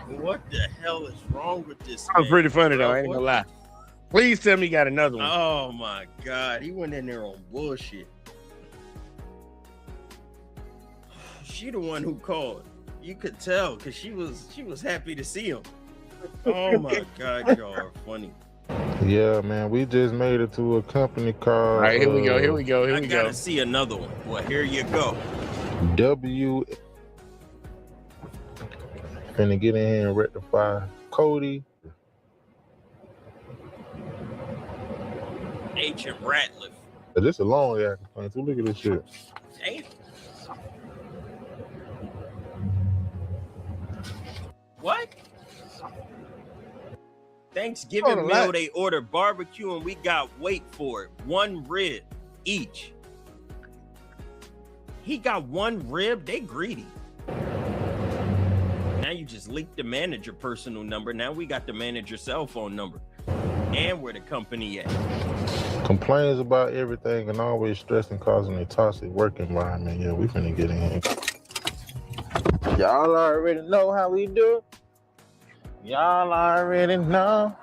S9: What the hell is wrong with this man?
S3: That was pretty funny though, I ain't gonna lie. Please tell me you got another one.
S9: Oh my God, he went in there on bullshit. She the one who called. You could tell because she was happy to see him. Oh my God, y'all are funny.
S7: Yeah, man, we just made it to a company called.
S3: All right, here we go.
S9: I gotta see another one. Well, here you go.
S7: W. Finna get in here and rectify Cody.
S9: Agent Ratliff.
S7: This is a long ass complaint. So look at this shit.
S9: Damn. What? Thanksgiving meal, they ordered barbecue and we got, wait for it, 1 rib each. He got 1 rib, they greedy. Now you just leaked the manager personal number. Now we got the manager's cell phone number and where the company at.
S7: Complains about everything and always stressing, causing a toxic work environment. Yeah, we finna get in. Y'all already know how we do it. Y'all already know.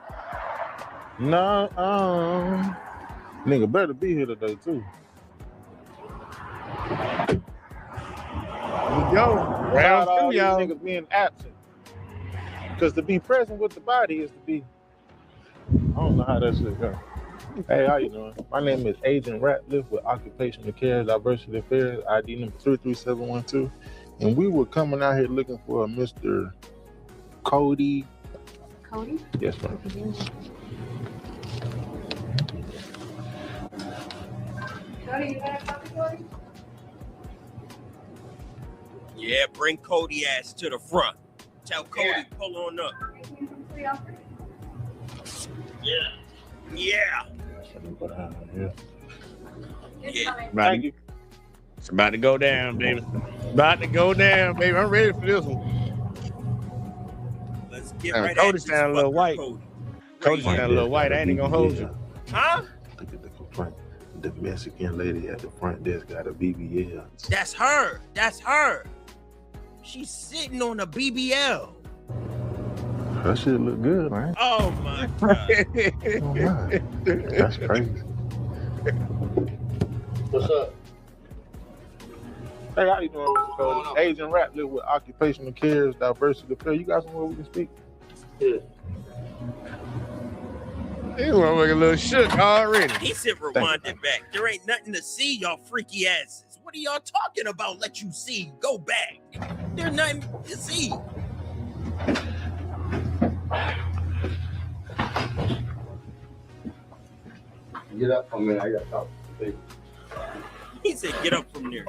S7: No, nigga better be here today too.
S3: We go. Round 2, y'all.
S7: Niggas being absent. Because to be present with the body is to be. I don't know how that shit goes. Hey, how you doing? My name is Agent Ratliff with Occupational Care Diversity Affairs, ID number 33712. And we were coming out here looking for a Mr. Cody.
S4: Cody?
S7: Yes, ma'am.
S4: Cody, you got a copy, Cody?
S9: Yeah, bring Cody ass to the front. Tell Cody, pull on up. Yeah.
S3: Thank you. It's about to go down, baby. About to go down, baby. I'm ready for this one.
S9: Let's get right at
S3: Cody's
S9: this
S3: down a little white.
S9: Cody.
S3: Cody's down a little white. I ain't even gonna hold you.
S9: Huh?
S7: Look at the complaint. The Mexican lady at the front desk got a BBL.
S9: That's her. That's her. She's sitting on a BBL.
S7: That shit look good, man.
S9: Oh my God.
S7: Oh my. That's crazy. What's up? Hey, how you doing, Mr. Cody? Agent Ratliff with Occupational Cares Diversity Affairs. You got somewhere we can speak? Yeah.
S3: This motherfucker a little shook already.
S9: He said rewind it back. There ain't nothing to see, y'all freaky asses. What are y'all talking about? Let you see. Go back. There's nothing to see.
S7: Get up from there. I got to talk to you.
S9: He said get up from there.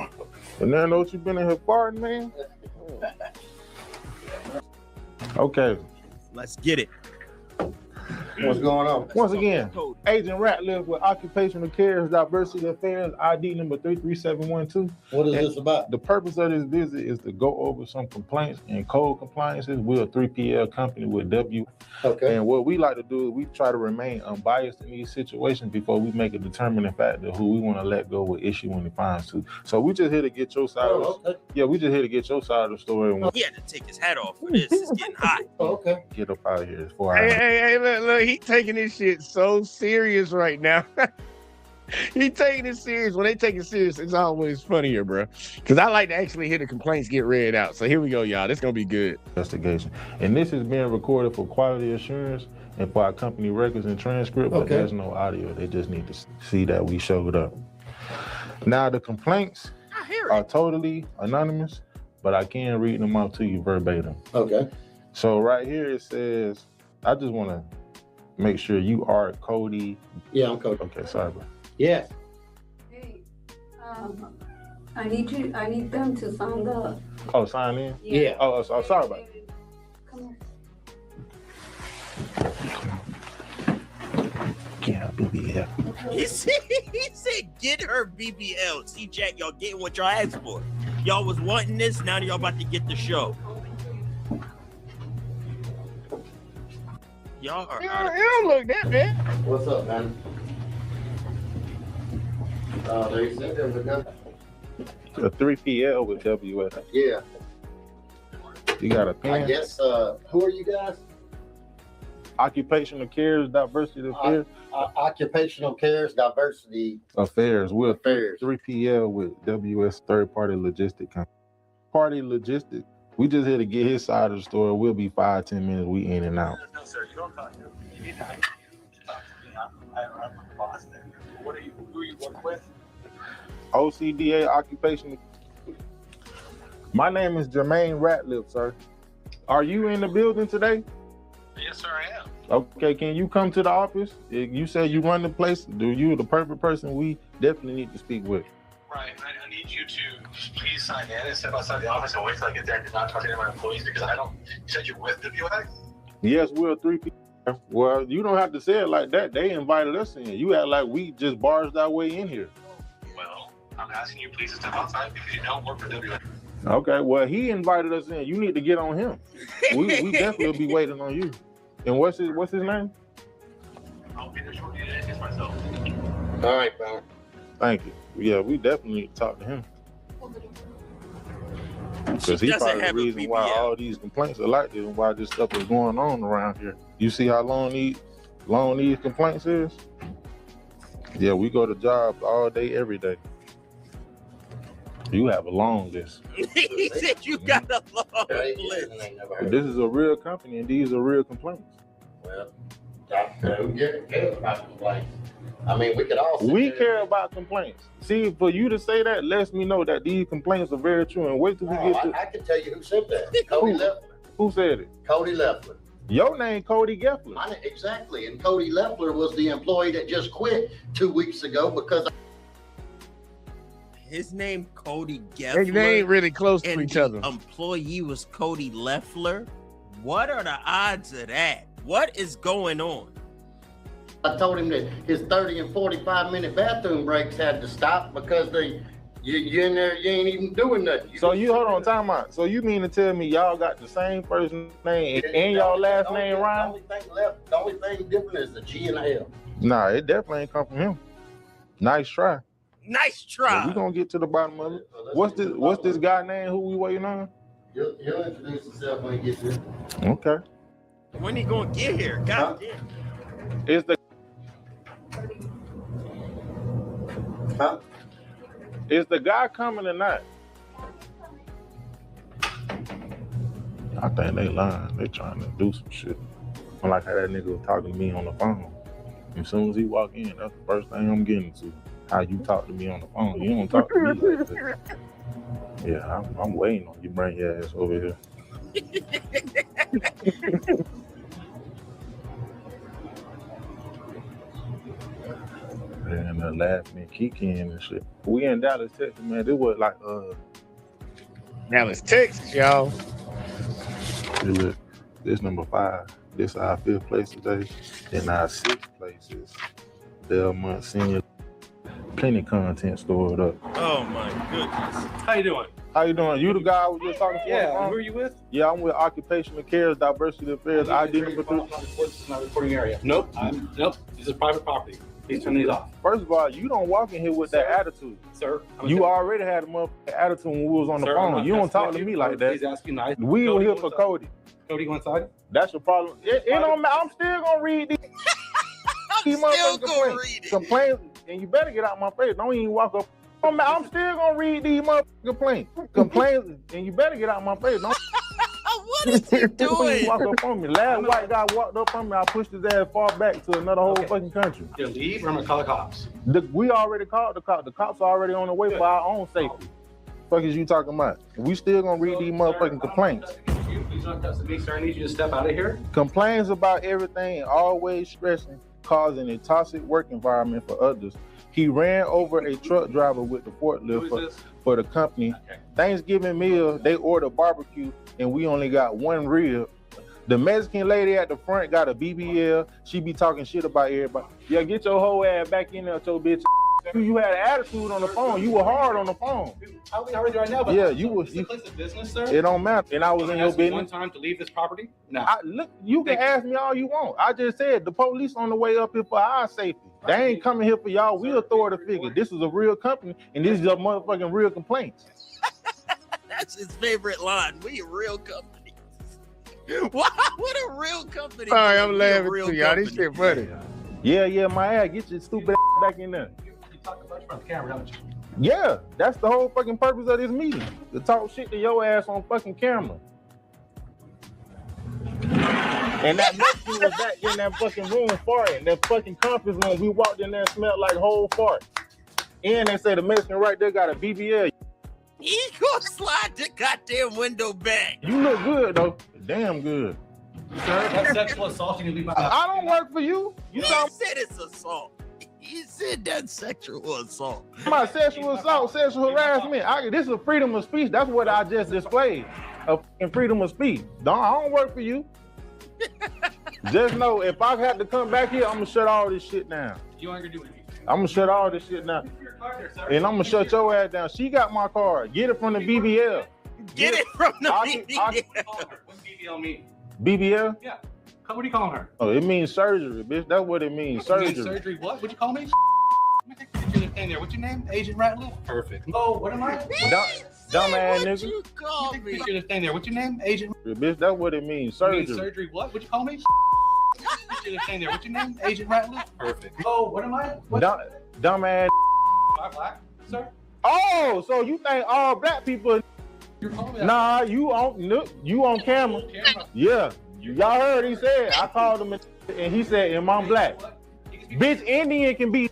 S7: And now know what you been in here farting, man? Okay.
S9: Let's get it.
S10: What's going on?
S7: Once again, Agent Ratliff with Occupational Cares Diversity Affairs, ID number 33712.
S10: What is this about?
S7: The purpose of this visit is to go over some complaints and code compliances. We're a 3PL company with W.
S10: Okay.
S7: And what we like to do is we try to remain unbiased in these situations before we make a determining factor who we want to let go with issue when it finds to. So we just here to get your side. We just here to get your side of the story. And
S9: He had to take his hat off for this. It's getting hot.
S10: Okay.
S7: get up out of here. It's 4
S3: Hey,
S7: hours.
S3: hey, look, he taking this shit so serious right now. He taking it serious. When they take it serious, it's always funnier, bro. Because I like to actually hear the complaints get read out. So here we go, y'all. This gonna be good.
S7: Investigation. And this is being recorded for quality assurance and for our company records and transcript, but
S10: Okay.
S7: there's no audio. They just need to see that we showed up. Now, the complaints are totally anonymous, but I can read them out to you verbatim.
S10: Okay.
S7: So right here it says, I just want to make sure you are Cody.
S10: Yeah, I'm Cody.
S7: Okay, sorry, bro.
S10: Yes.
S4: I need them to sign the.
S7: Oh, sign in?
S10: Yeah.
S7: Oh, sorry about that. Yeah, BBL.
S9: He said, get her BBL. See, Jack, y'all getting what y'all asked for. Y'all was wanting this, now y'all about to get the show. Y'all are out of
S3: don't look that bad.
S10: What's up, man? They said there was
S7: A 3PL with WS.
S10: Yeah.
S7: You got a pen?
S10: I guess, who are you guys?
S7: Occupational Cares Diversity Affairs.
S10: Occupational Cares Diversity
S7: Affairs. We're
S10: Affairs.
S7: 3PL with WS Third Party Logistic Company. Party Logistic. We just here to get his side of the story. We'll be 5-10 minutes. We in and out.
S11: No, sir. You don't talk to me. You need to talk to me. I'm the boss there. What are you? Who are you working with?
S7: OCDA Occupational. My name is Jermaine Ratliff, sir. Are you in the building today?
S11: Yes, sir, I am.
S7: Okay, can you come to the office? You said you run the place. Do you the perfect person we definitely need to speak with?
S11: Right. I need you to please sign in and step outside the office and wait till I get there and do not talk to any of my employees because I don't. You said you're with WX?
S7: Yes, we're a 3PL. Well, you don't have to say it like that. They invited us in. You act like we just barged our way in here.
S11: Well, I'm asking you please to step outside because you don't work for WX.
S7: Okay, well, he invited us in. You need to get on him. We definitely will be waiting on you. And what's his name?
S11: I'll be there shortly to introduce myself.
S10: All right, man.
S7: Thank you. Yeah, we definitely need to talk to him. Because he's
S9: doesn't
S7: probably the
S9: have a
S7: reason why
S9: BBL.
S7: all these complaints are like this and why this stuff is going on around here. You see how long these complaints is? Yeah, we go to jobs all day, every day. You have a long list.
S9: He said you got a long list.
S7: But this is a real company and these are real complaints.
S10: Well, who cares about complaints? I mean, we could all.
S7: We care about complaints. See, for you to say that lets me know that these complaints are very true. And wait till we get to.
S10: I can tell you who said that. Cody Leffler.
S7: Who said it?
S10: Cody Leffler.
S7: Your name, Cody Geffler.
S10: Exactly. And Cody Leffler was the employee that just quit 2 weeks ago because.
S9: His name Cody Geffler.
S3: They ain't really close to
S9: and
S3: each
S9: the
S3: other.
S9: Employee was Cody Leffler. What are the odds of that? What is going on?
S10: I told him that his 30 and 45-minute bathroom breaks had to stop because you in there, you ain't even doing nothing.
S7: So you hold on, time out. So you mean to tell me y'all got the same first name and y'all last name Ryan?
S10: The only thing different is the G and the L.
S7: Nah, it definitely ain't come from him. Nice try.
S9: Nice try.
S7: We gonna get to the bottom of it. What's this guy name? Who we waiting on?
S10: He'll introduce himself when he gets here.
S7: Okay.
S9: When he gonna get here? God damn.
S7: Is the Is the guy coming or not? I think they lying. They trying to do some shit. I like how that nigga was talking to me on the phone. As soon as he walk in, that's the first thing I'm getting to. How you talk to me on the phone. You don't talk to me like that. Yeah, I'm waiting on you. Bring your ass over here. And last minute Kiki and shit. We in Dallas, Texas, man. This was like
S3: Dallas, Texas, y'all.
S7: Look, this number 5. This our 5th place today. Then our 6th place is Belmont Senior. Plenty content stored up.
S9: Oh my goodness.
S13: How you doing?
S7: How you doing? You the guy I was just talking to?
S13: Yeah, who are you with?
S7: Yeah, I'm with Occupational Cares, Diversity Affairs, ID number 3.
S13: This is not a recording area. Nope. Nope. This is private property. Please turn these off.
S7: First of all, you don't walk in here with that attitude.
S13: Sir.
S7: You already had a motherfucking attitude when we was on the phone. You don't talk to me like that.
S13: Please ask you nice.
S7: We were here for Cody.
S13: Cody, go inside.
S7: That's your problem. It don't matter. I'm still gonna read these. Complaints, and you better get out my face. Don't even walk up. I'm still gonna read these motherfucking complaints, and you better get out my face. Don't.
S9: What is he doing?
S7: Walk up on me. Last white guy walked up on me. I pushed his ass far back to another whole fucking country.
S13: You leave, or I'm gonna call the cops.
S7: We already called the cops. The cops are already on the way for our own safety. Fuck is you talking about? We still gonna read these motherfucking complaints.
S13: Please don't touch me, sir. I need you to step out of here.
S7: Complains about everything, always stressing, causing a toxic work environment for others. He ran over a truck driver with the forklift for the company. Okay. Thanksgiving meal, they ordered barbecue, and we only got one rib. The Mexican lady at the front got a BBL. She be talking shit about everybody. Yeah, get your whole ass back in there, your bitch. You had an attitude on the phone. You were hard on the phone.
S13: I'll be hard right now, but
S7: yeah, you was.
S13: Is this a place of business, sir?
S7: It don't matter. And I was in your business.
S13: One time to leave this property? No.
S7: Look, you can ask me all you want. I just said the police on the way up here for our safety. They ain't coming here for y'all. We authority figure. This is a real company, and this is a motherfucking real complaints.
S9: That's his favorite line. We a real company. What a real company.
S3: All right, I'm laughing to y'all. This shit funny.
S7: Yeah, my ass. Get your stupid ass back in there.
S13: You talk about from the camera, don't you?
S7: Yeah, that's the whole fucking purpose of this meeting. To talk shit to your ass on fucking camera. And that Mexican was back in that fucking room farting. That fucking conference room. We walked in there and smelled like whole fart. And they say the Mexican right there got a BBL.
S9: He gonna slide the goddamn window back.
S7: You look good though. Damn good.
S13: Sir, that's sexual assault. You can leave my house.
S7: I don't work for you.
S9: You said it's assault. He said that's sexual assault.
S7: My sexual assault, sexual harassment. This is a freedom of speech. That's what I just displayed. A fucking freedom of speech. I don't work for you. Just know if I have to come back here, I'm gonna shut all this shit down.
S13: You ain't gonna do anything.
S7: I'm gonna shut all this shit down. And I'm gonna shut your ass down. She got my card. Get it from the BBL.
S9: Get it from the BBL.
S13: What's BBL mean?
S7: BBL?
S13: Yeah. What are you calling her?
S7: Oh, it means surgery, bitch. That's what it means. Surgery.
S13: Surgery what? What'd you call me? Let me take your thing there. What's your name? Agent Ratliff? Perfect. Oh, what am I?
S7: Dumb ass nigga.
S9: You call me.
S13: Take your thing there. What's your name? Agent.
S7: Bitch, that's what it means. Surgery.
S13: Surgery what? What'd you call me? Take your thing there. What's your name? Agent Ratliff? Perfect. Oh, what am I?
S7: Dumb ass.
S13: Am I black, sir?
S7: Oh, so you think all black people?
S13: You're calling me that.
S7: Nah, you on camera. Yeah. Y'all heard he said, I called him and he said, am I black? Bitch, Indian can be,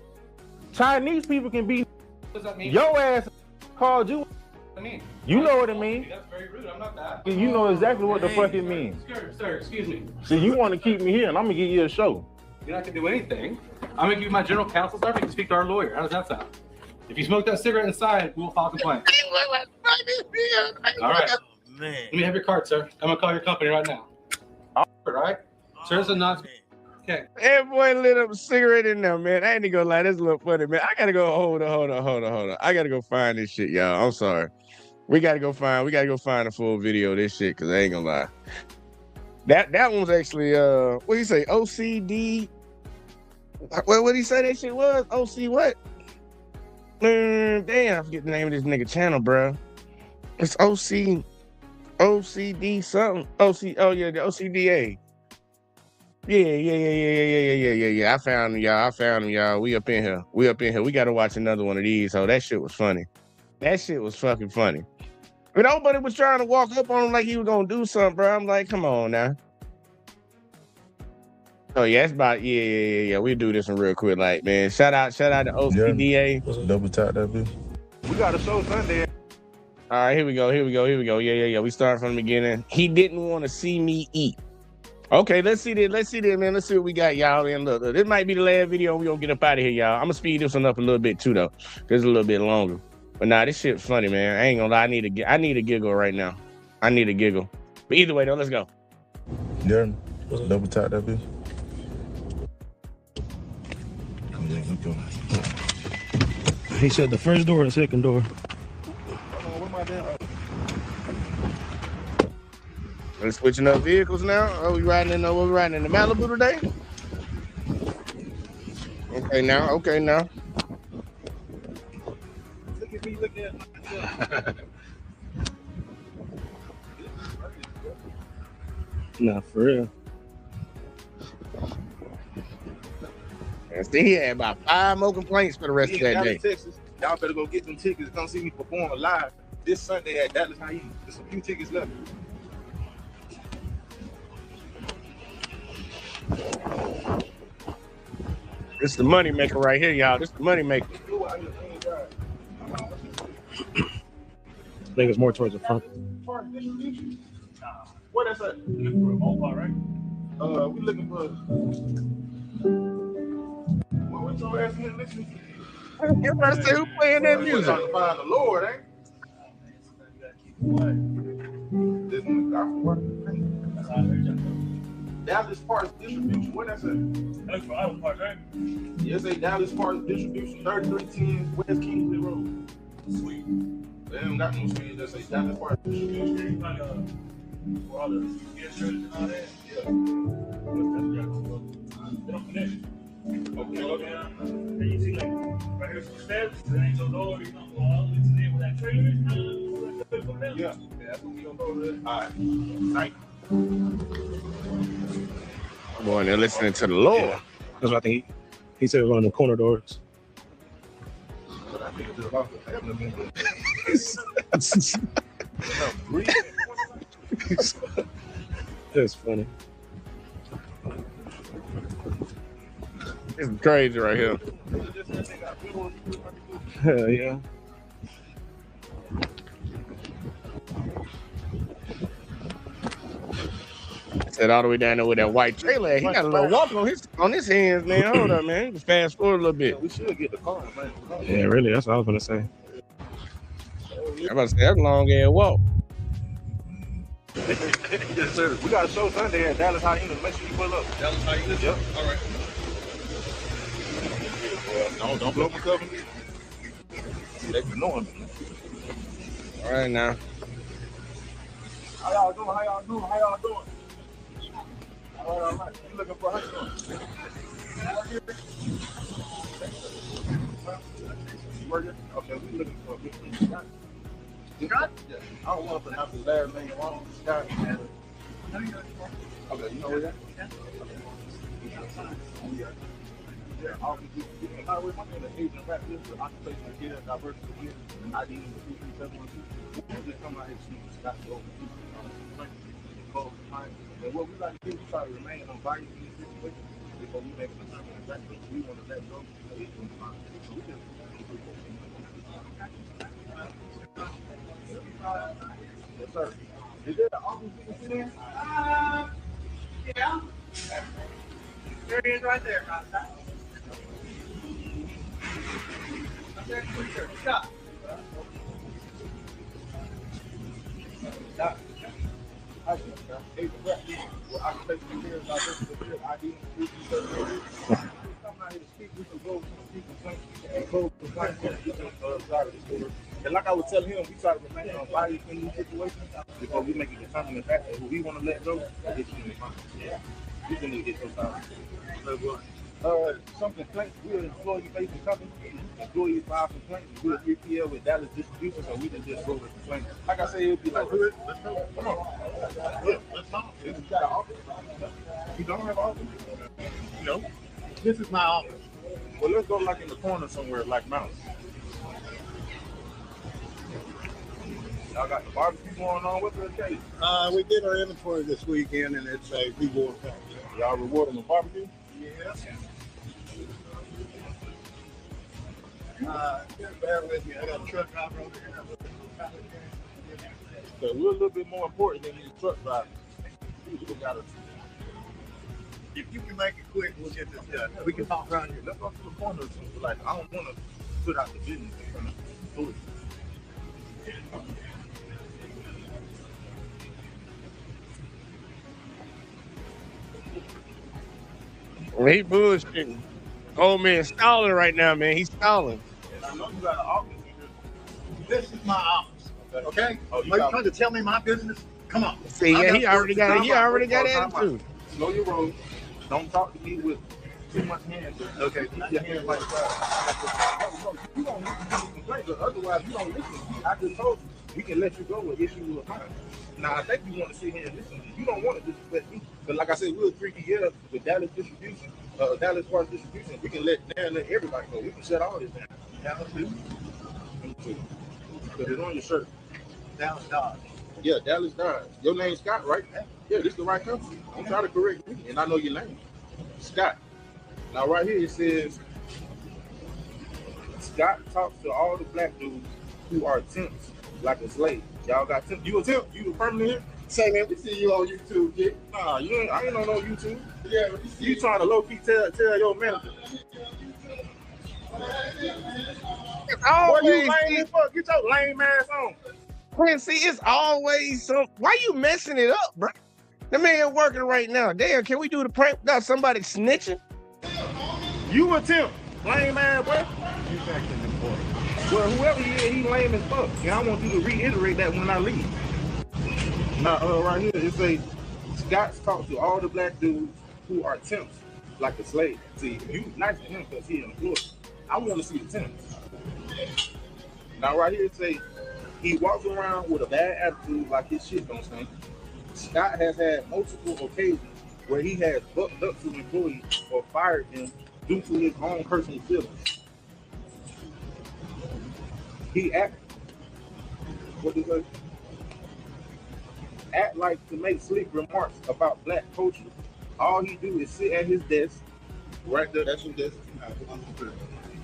S7: Chinese people can be.
S13: What does that mean?
S7: Your ass called you.
S13: What does that mean?
S7: You know what it means.
S13: That's very rude. I'm not that.
S7: You know exactly what the fuck it means.
S13: Sir, excuse me.
S7: See, you want to keep me here and I'm going to give you a show.
S13: You're not going to do anything. I'm going to give you my general counsel, sir. You can speak to our lawyer. How does that sound? If you smoke that cigarette inside, we will file a complaint. All right.
S9: Oh, man.
S13: Let me have your card, sir. I'm going to call your company right now. All right? Sir, this is not... Okay.
S3: That boy lit up a cigarette in there, man. I ain't gonna lie, that's a little funny, man. I gotta go. Hold on. I gotta go find this shit, y'all. I'm sorry. We gotta go find a full video of this shit, because I ain't gonna lie. That one's actually what do you say? OCD. What did he say that shit was? OC what? Damn, I forget the name of this nigga channel, bro. It's OCD something. Oh yeah, the OCDA. Yeah. I found him, y'all. We up in here. We gotta watch another one of these. Oh, that shit was funny. That shit was fucking funny. But nobody was trying to walk up on him like he was gonna do something, bro. I'm like, come on now. Oh yeah, it's about yeah. We'll do this one real quick, like, man. Shout out to OCDA.
S7: Double tap that bitch. We got a show Sunday.
S3: All right, here we go. Yeah. We start from the beginning. He didn't want to see me eat. Okay, let's see this, man. Let's see what we got, y'all. And look, this might be the last video. We're gonna get up out of here, y'all. I'm gonna speed this one up a little bit too, though. It's a little bit longer. But nah, this shit's funny, man. I ain't gonna lie. I need a giggle right now. But either way, though, let's go.
S7: Yeah. Double tap that bitch.
S23: He said the first door and second door.
S3: We're switching up vehicles now. Oh, we riding in the Malibu today? Okay now.
S7: Look at me looking at
S23: Nah, for real.
S3: And see, he had about 5 more complaints for the rest of that day.
S7: Texas. Y'all better go get them tickets. Come see me perform live this Sunday at Dallas High. There's a few tickets left.
S3: This is the money maker right here, y'all. This is the money maker.
S23: I think it's more towards the front.
S7: What is that? You're looking for a mobile, right? We looking for. What's your ass in here listening to?
S3: You're about to say who playing that music?
S7: Trying to find the Lord, ain't? This one, gospel. Dallas Parks Distribution. What that say? That's for Iowa Park, right? Yes, say Dallas Parks Distribution, 3310 West Kingsley Road. Sweet. They don't got no sweet. They say Dallas Parks Distribution. For all the insurance and all that? Yeah. Okay, go down. And you see, like, right here's some steps. There ain't no door. You don't go all the way to there where that trailer is. Yeah, that's what we gonna go with. All right. Thank you.
S3: Boy, they're listening to the Lord.
S23: Yeah. That's what I think he said it was on the corner doors. That's funny.
S3: This is crazy right here.
S23: Hell yeah.
S3: Said all the way down there with that white trailer. He got a little walk on his hands, man. Hold up, man. Just fast forward a little bit.
S7: We should get the car, man.
S23: Yeah, really. That's what I was gonna say.
S3: I'm about to say that's a long ass walk.
S7: Yes, sir. We got a show Sunday at Dallas High Unit. Make sure you pull up. Dallas High Unit? Yep. All right. Don't blow my cover. They be knowing me.
S3: All right now.
S7: How y'all doing? All right. You looking for how you doing? Okay, we looking for a big Scott? Scott? Yeah. I don't want to pronounce his last name wrong. Scott. Okay, you know where that? Yeah, I'll be highway. My name is Agent Rat Lift with Occupational Care, Diversity Care, and ID number 23712. Just come out here and see Scott go over and what we like to do, we try to remain unbiased in these situations before we make an assumption that we want to let go. Yes, sir. Is there an office you can sit in? Yeah. There he is right there. Stop. Stop. And like I was telling him, we try to remain unbiased in these situations before we make a determination factor who we want to let go. We can get those out. Some complaints, we're an employee-facing company. Employees file complaints. We're a 3PL with Dallas Distribution, so we can just go with complaints. Like I say, it'll be like, let's go. Come on. Yeah, let's talk. You got an office? You don't have an office? No. This is my office. Well, let's go like in the corner somewhere, like Mouse. Y'all got the barbecue going on. What's the case?
S12: We did our inventory this weekend, and it's a reward package.
S7: Y'all reward them with barbecue?
S12: Yeah. Just bear with me. I got a truck driver over here.
S7: So we're a little bit more important than these truck drivers.
S12: If you can make it quick, we'll get this done. We can talk around here.
S7: Let's go to the corner or something. Like, I don't want to put out the business in front of food.
S3: He bullshitting. Old man stalling right now, man. He's stalling.
S12: I know you got an office in here. This is my office. Okay? Are you trying to tell me my business? Come on.
S3: See, yeah, he already got it. He already got attitude.
S7: Know your road. Don't talk to me with too much hands. Okay. Not your hands like that. You don't need to do complaints, otherwise you don't listen. I just told you we can let you go and issue you a fine. Now I think you want to sit here and listen. You don't want to disrespect me, but like I said, we're 3 years with Dallas distribution, Dallas Park distribution. We can let everybody go. We can shut all this down. Dallas too. But it's on your shirt. Dallas Dodge. Yeah, Dallas Dodge. Your name's Scott, right? Yeah, this is the right company. I'm trying to correct you, and I know your name, Scott. Now right here it says, Scott talks to all the black dudes who are temps like a slave. Y'all got temp? You a temp? You a permanent here? Say, man, we see you on YouTube, kid. Nah, you ain't. I ain't on no YouTube. Yeah, you trying to low key tell your manager.
S3: It's always,
S7: boy, you lame as fuck. Get your lame ass on.
S3: Man, see, it's always some. Why you messing it up, bro? The man working right now. Damn, can we do the prank without somebody snitching?
S7: You a temp, lame ass boy. You back in the boy. Well, whoever he is, he lame as fuck. And I want you to reiterate that when I leave. Now, right here, it say, Scott's talked to all the black dudes who are temps, like a slave. See, you nice to him because he employed. I want to see the temps. Now, right here, it say, he walks around with a bad attitude like his shit don't stink. Scott has had multiple occasions where he has bucked up to employees or fired them due to his own personal feelings. He act like to make slick remarks about black culture. All he do is sit at his desk, right there, that's your desk.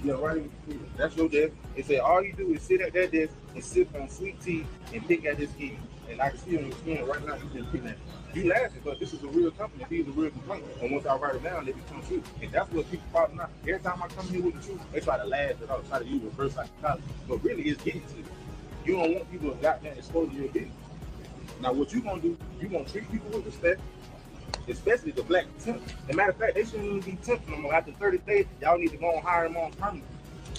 S7: Yeah, right here, that's your desk. They say all he do is sit at that desk and sip on sweet tea and pick at his skin. And I can see on your skin right now, he's been picking at it. You laughing, but this is a real company. These are real complaints. And once I write it down, they become true. And that's what people probably not. Every time I come here with the truth, they try to laugh it off, try to use reverse psychology. But really, it's getting to you. You don't want people to goddamn expose your business. Now, what you gonna do? You gonna treat people with respect, especially the black temps. As a matter of fact, they shouldn't even be temps no more. After 30 days, y'all need to go and hire them on permanent.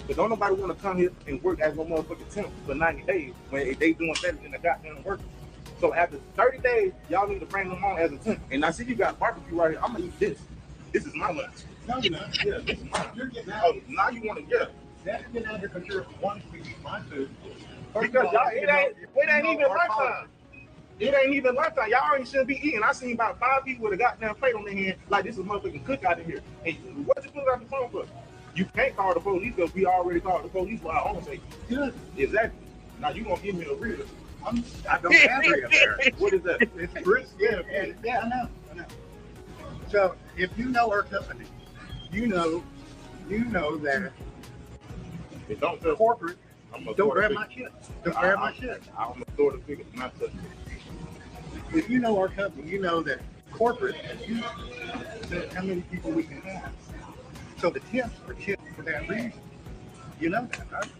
S7: But don't nobody want to come here and work as no motherfucking temp for 90 days when they doing better than the goddamn worker. So after 30 days, y'all need to bring them on as a temp. And I see you got barbecue right here. I'm gonna eat this. This is my lunch. No, you're not. Yeah, this is mine. You're getting out. Oh, now you want to get it. That's getting out here because you're one to eat my food. Because y'all, it ain't even lunchtime. It ain't even lunchtime. Y'all ain't shouldn't be eating. I seen about 5 people with a goddamn plate on their hand like this is motherfucking cookout in here. And what you put it out the phone for? You can't call the police because we already called the police for our own safety. Good. Exactly. Now you gonna give me a real. I don't have it there. What is that? It's Chris. Yeah, I know. So if you know our company, you know that it don't feel corporate. Don't grab my shit. Don't grab my shit. I'm gonna throw the figure, not touch it. If you know our company, you know that corporate says how many people we can have. So the temps are tipped for that reason. You know that, right?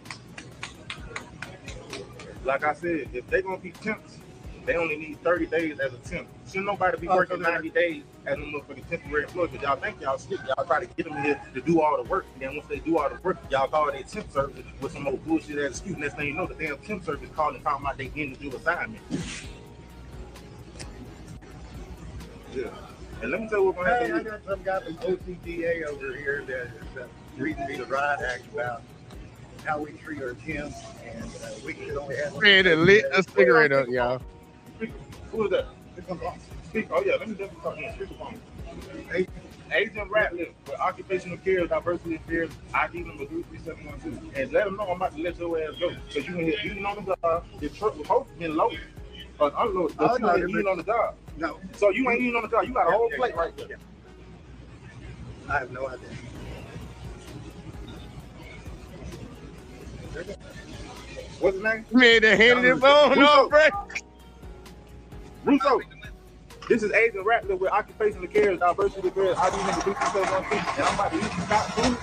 S7: Like I said, if they're gonna be temps, they only need 30 days as a temp. Shouldn't nobody be working 90 days as a motherfucking temporary employee because y'all think y'all stick. Y'all try to get them here to do all the work. And then once they do all the work, y'all call their temp service with some old bullshit as excuse. Next thing you know, the damn temp service calling talking about they end to do assignment. Yeah. And let me tell you what's gonna happen. I got some guy from OCDA over here that's reading me the riot act about how we treat our temps, and we should only have.
S3: Man, it lit a cigarette up, y'all.
S7: Who is that? Speak. Oh yeah, let me just talk. Yeah, speak upon it. Agent Ratliff with Occupational Care, Diversity Affairs, ID number 33712. And let them know I'm about to let your ass go. Because you in here eating on the job. Your truck was supposed to be loaded. Unloaded. But you ain't eating on the job. No. So you ain't eating on the job. You got a whole plate right there. I have no idea. What's his name?
S3: Man, they handed it on, no, bro.
S7: Russo. This is Agent Ratliff with Occupational Care, Diversity Affairs, ID number 33712. And I'm about to eat Scott food.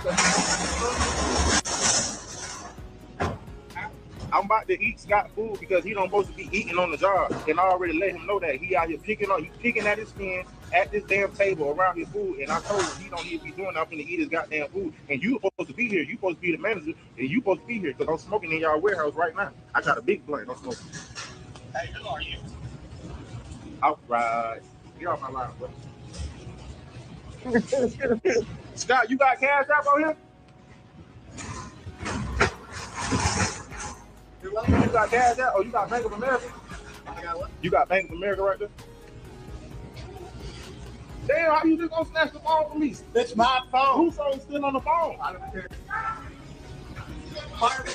S7: I'm about to eat Scott food because he don't supposed to be eating on the job. And I already let him know that he out here picking at his skin, at this damn table around his food, and I told him he don't need to be doing nothing to eat his goddamn food. And you supposed to be here. You supposed to be the manager, and you supposed to be here because I'm smoking in y'all warehouse right now. I got a big blunt. I'm smoking.
S11: Hey, who are you?
S7: All right. Get off my line, bro. Scott, you got cash out on here? You got cash out? Oh, you got Bank of America? I got what? You got Bank of America right there? Damn, how you just gonna snatch the phone from me? It's my phone. Whose phone is still on the phone? I don't care. Fire me.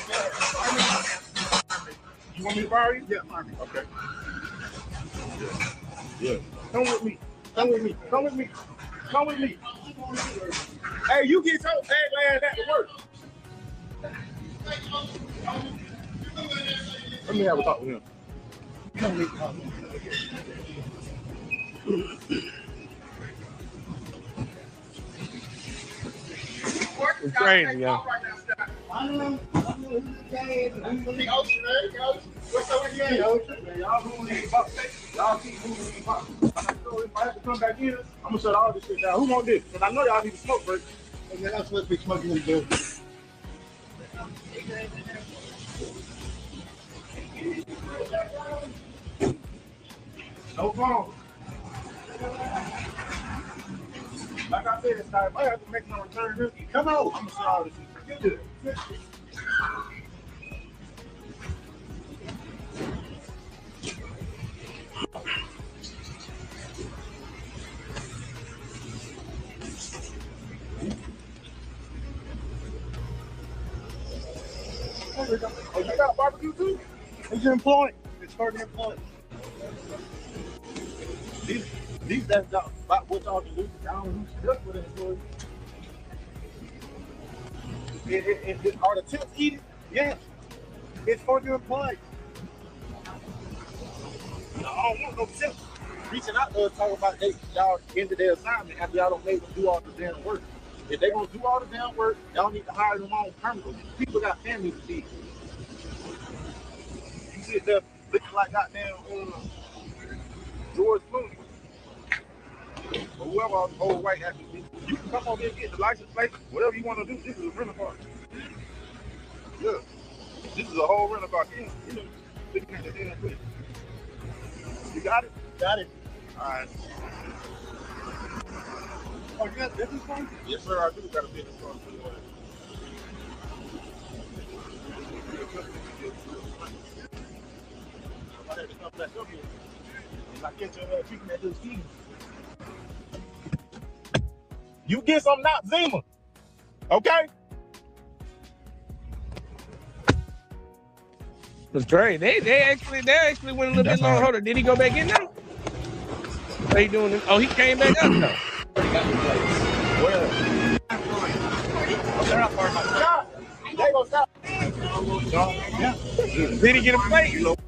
S7: You want me to fire you? Yeah, fire me. Okay. Yeah. Come with me. Come with me. Come with me. Come with me. Hey, you get your bag ass at the work. Let me have a talk with him. Come with me. It's crazy, yo. What's up with you? Y'all moving these bucks. Y'all keep moving these bucks. If I have to come back in, I'm gonna shut all this shit down. Who want this? Because I know y'all need to smoke break. And then I'm supposed to be smoking in the building. No phone. Like I said, Scott, if I have to make my return here, come on. I'm gonna shut all this shit. Get this. Oh, you got barbecue too? It's employed. It's starting employed. These that's about what y'all can do. Y'all don't do stuff with employees. Are the tips eating? Yes. It's for the employees. I don't want no tips. Reaching out to us talking about y'all ended their assignment after y'all don't make them do all the damn work. If they gonna do all the damn work, y'all need to hire them on permanently. People got families to feed. You sit there looking like goddamn George Clooney. Or whoever old white actor is. You can come over here and get the license plate, whatever you want to do. This is a rental car. Yeah. This is a whole rental car. You know, looking at the damn thing. You got it? Got it. All right. Oh, you got a business card? Yes, sir. I do got a business card. I had to come back up here. If I catch your chicken at this team. You get some not Zima. Okay?
S3: That's great. They actually went a little bit long. Hold on. Did he go back in now? How you doing? Oh, he came back up now.
S7: Where? They're not far enough. They gonna stop.
S3: Did he get a plate?
S7: You want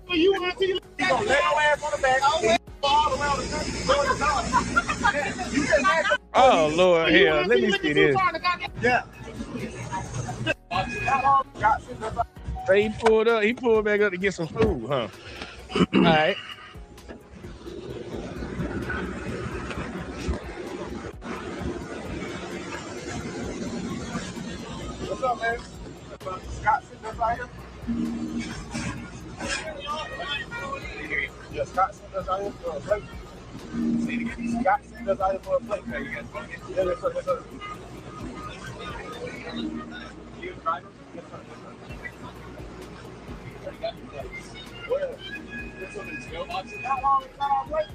S7: to see you gonna let your ass on the back. All around the country.
S3: Oh Lord, hell. Let me see this.
S7: Yeah.
S3: So he pulled back up to get some food, huh? All right.
S7: What's up, man? Scott sitting up right here. Yeah, Scott sent us out here for a plate. Scott sent us out here for a plate. Yeah, you guys want it? Yeah, yes, sir. Yes, sir. You a driver? Yes, sir. Well, this one is go boxes. How long is that on plate?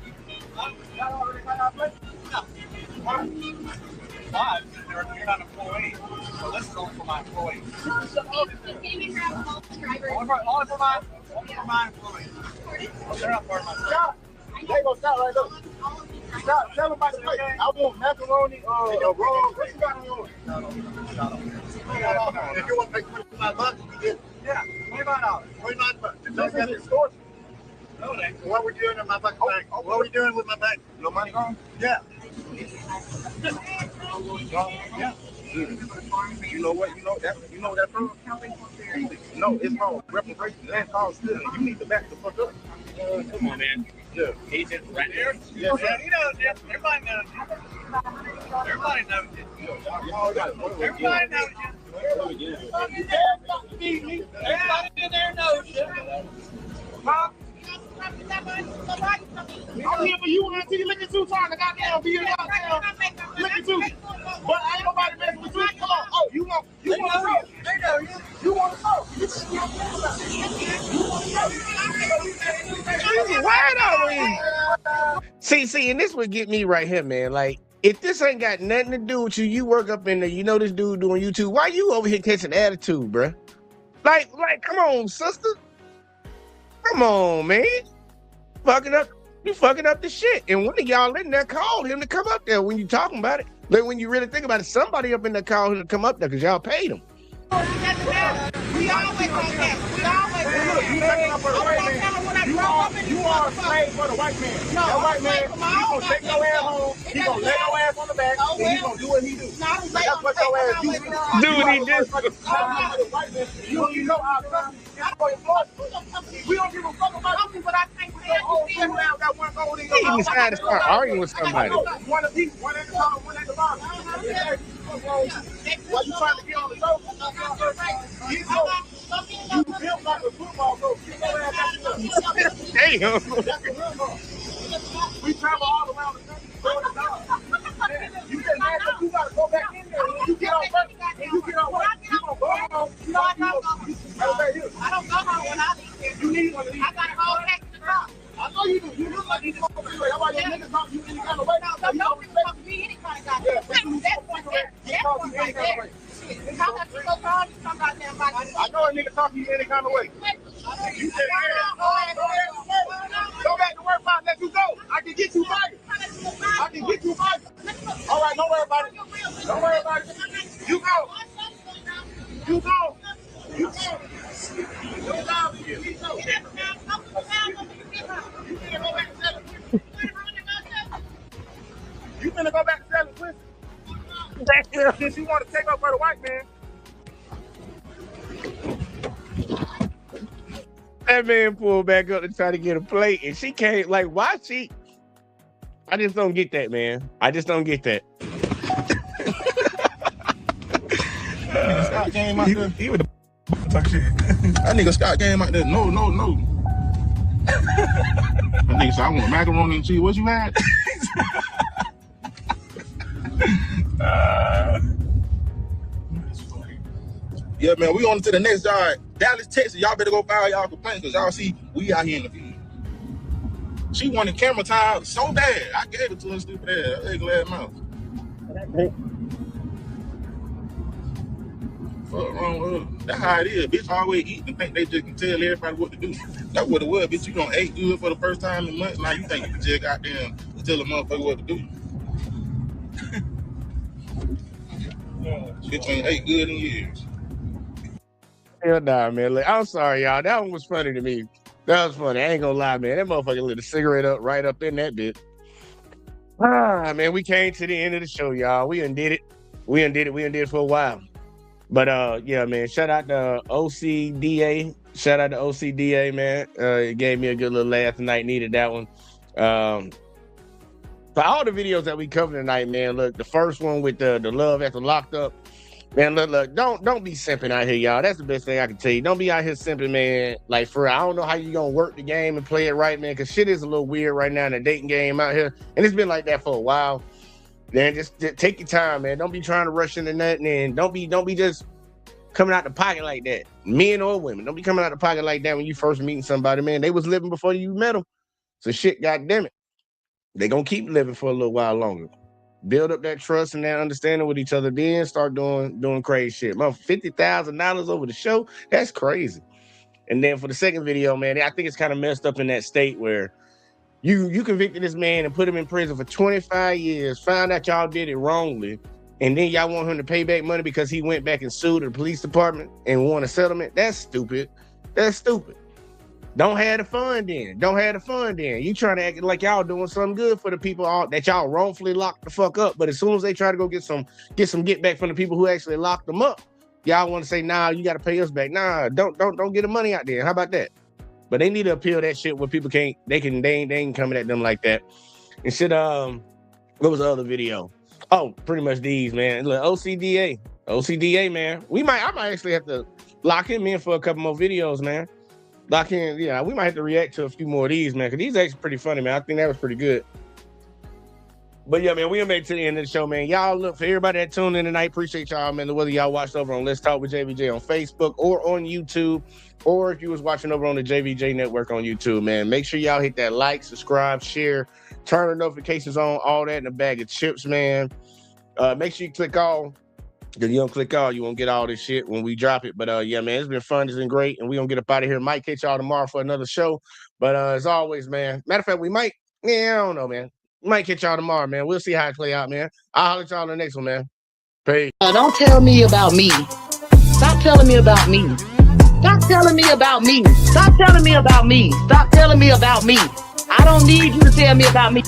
S7: How long is that on plate? No. What? 5. You're not an employee. So this is only for my employees. Only for my employees. Oh, they're not part of my job. They gonna stop right there. Stop. Tell them about the plate. I want macaroni, rolls. What you got on yours? If you want to pay $25, you can get it. Yeah, $25. $25. That's an extortion. No, what are we doing in my fucking bank? What are we doing with my bank? Your money gone? Yeah. Yeah.
S12: You know what? You know that. You know that from? No, it's called reparation. That's called stealing. You need to back the fuck up.
S13: Come on, man.
S12: Yeah.
S13: Agent Ratner?
S12: Yeah,
S13: Yeah, he knows it. Everybody knows it. Everybody knows it. Everybody knows it. Everybody in there knows it.
S12: Huh? I'm here for you, Auntie. Look at you trying to goddamn be in goddamn. Look at you. But ain't nobody messing with you. Come on. Oh, you want to know?
S13: They know you.
S12: You want to know?
S3: See, and this would get me right here, man. Like, if this ain't got nothing to do with you, you work up in there, you know this dude doing YouTube. Why you over here catching attitude, bruh? Like, come on, sister. Come on, man. You fucking up the shit. And one of y'all in there called him to come up there when you talking about it. Like, when you really think about it, somebody up in there called him to come up there because y'all paid him.
S12: We always on that. We always you are a slave for the white man. No, that white man, he's gonna take your ass home, he's gonna lay your ass on the back, and he's gonna do what he do. That's what your ass do.
S3: Do what he do.
S12: You know our country. We don't give a fuck about you, but I think we have got one gold in your
S3: He decided to start arguing with somebody.
S12: One of these, one at the top, one at the bottom. Why you trying to get on the show? You built like a football coach.
S3: Damn.
S12: We travel all around the country. You get mad that you gotta go back in there. When you get on work, you gonna go home. I don't go home when I leave here. You need one of these. I gotta go back to the top. I know you do. You look like you talk anyway. That's why your niggas talk to you any kind of way. No, don't talk to me any kind of goddamn way. That's one right there. How about you go call you some goddamn body? I know a nigga talk to you any kind of way. You said, go back to work, if I let you go. I can get you fired. I can get you fired. All right, don't worry about it. Don't worry about it. You go. You go. You go. You go. You go. You finna go back to selling pussy? Since you want to take up for the white man.
S3: That man pulled back up to try to get a plate, and she can't. Like, why she? I just don't get that, man. I just don't get that.
S12: Scott came out there. He would talk shit. That nigga Scott came out there. No. That nigga said, I want macaroni and cheese. What you had? Yeah, man, we on to the next yard. Dallas, Texas. Y'all better go file y'all complaints because y'all see we out here in the field. She wanted camera time so bad. I gave it to her stupid ass. Ugly ass mouth. Fuck wrong with her? That's how it is. Bitch always eat and think they just can tell everybody what to do. That's what it was, bitch. You gonna ate good for the first time in months. Now you think you can just goddamn tell a motherfucker what to do. Bitch ain't ate good in years.
S3: Hell nah, man. Like, I'm sorry, y'all. That one was funny to me. That was funny. I ain't gonna lie, man. That motherfucker lit a cigarette up right up in that bit. Man, we came to the end of the show, y'all. We done did it. We done did it for a while. But yeah, man. Shout out to OCDA. Shout out to OCDA, man. It gave me a good little laugh tonight. Needed that one. For all the videos that we covered tonight, man. Look, the first one with the love after locked up. Man, look, don't be simping out here, y'all. That's the best thing I can tell you. Don't be out here simping, man. Like, for real, I don't know how you gonna work the game and play it right, man, because shit is a little weird right now in the dating game out here. And it's been like that for a while. Then just take your time, man. Don't be trying to rush into nothing, and don't be just coming out the pocket like that. Men or women, don't be coming out the pocket like that when you first meeting somebody, man. They was living before you met them. So shit, goddamn it. They gonna keep living for a little while longer. Build up that trust and that understanding with each other, then start doing crazy shit. $50,000 over the show, that's crazy. And then for the second video, man, I think it's kind of messed up in that state where you convicted this man and put him in prison for 25 years, found out y'all did it wrongly, and then y'all want him to pay back money because he went back and sued the police department and won a settlement. That's stupid. That's stupid. Don't have the fun then. Don't have the fun then. You trying to act like y'all doing something good for the people that y'all wrongfully locked the fuck up. But as soon as they try to go get some get back from the people who actually locked them up, y'all want to say, nah, you got to pay us back. Nah, don't get the money out there. How about that? But they need to appeal that shit where people can't, they ain't coming at them like that. Instead, what was the other video? Oh, pretty much these, man. Look, OCDA, man. I might actually have to lock him in for a couple more videos, man. Lock in, yeah. We might have to react to a few more of these, man, because these are actually pretty funny, man. I think that was pretty good. But yeah, man, we made it to the end of the show, man. Y'all, look, for everybody that tuned in tonight, appreciate y'all, man. Whether y'all watched over on Let's Talk with JVJ on Facebook or on YouTube, or if you was watching over on the JVJ Network on YouTube, man, make sure y'all hit that like, subscribe, share, turn the notifications on, all that in a bag of chips, man. Make sure you click all. If you don't click all, you won't get all this shit when we drop it. But yeah, man, it's been fun. It's been great. And we're going to get up out of here. Might catch y'all tomorrow for another show. But as always, man, matter of fact, we might, I don't know, man. We might catch y'all tomorrow, man. We'll see how it play out, man. I'll holler at y'all in the next one, man. Peace.
S14: Don't tell me about me. Stop telling me about me. Stop telling me about me. Stop telling me about me. Stop telling me about me. I don't need you to tell me about me.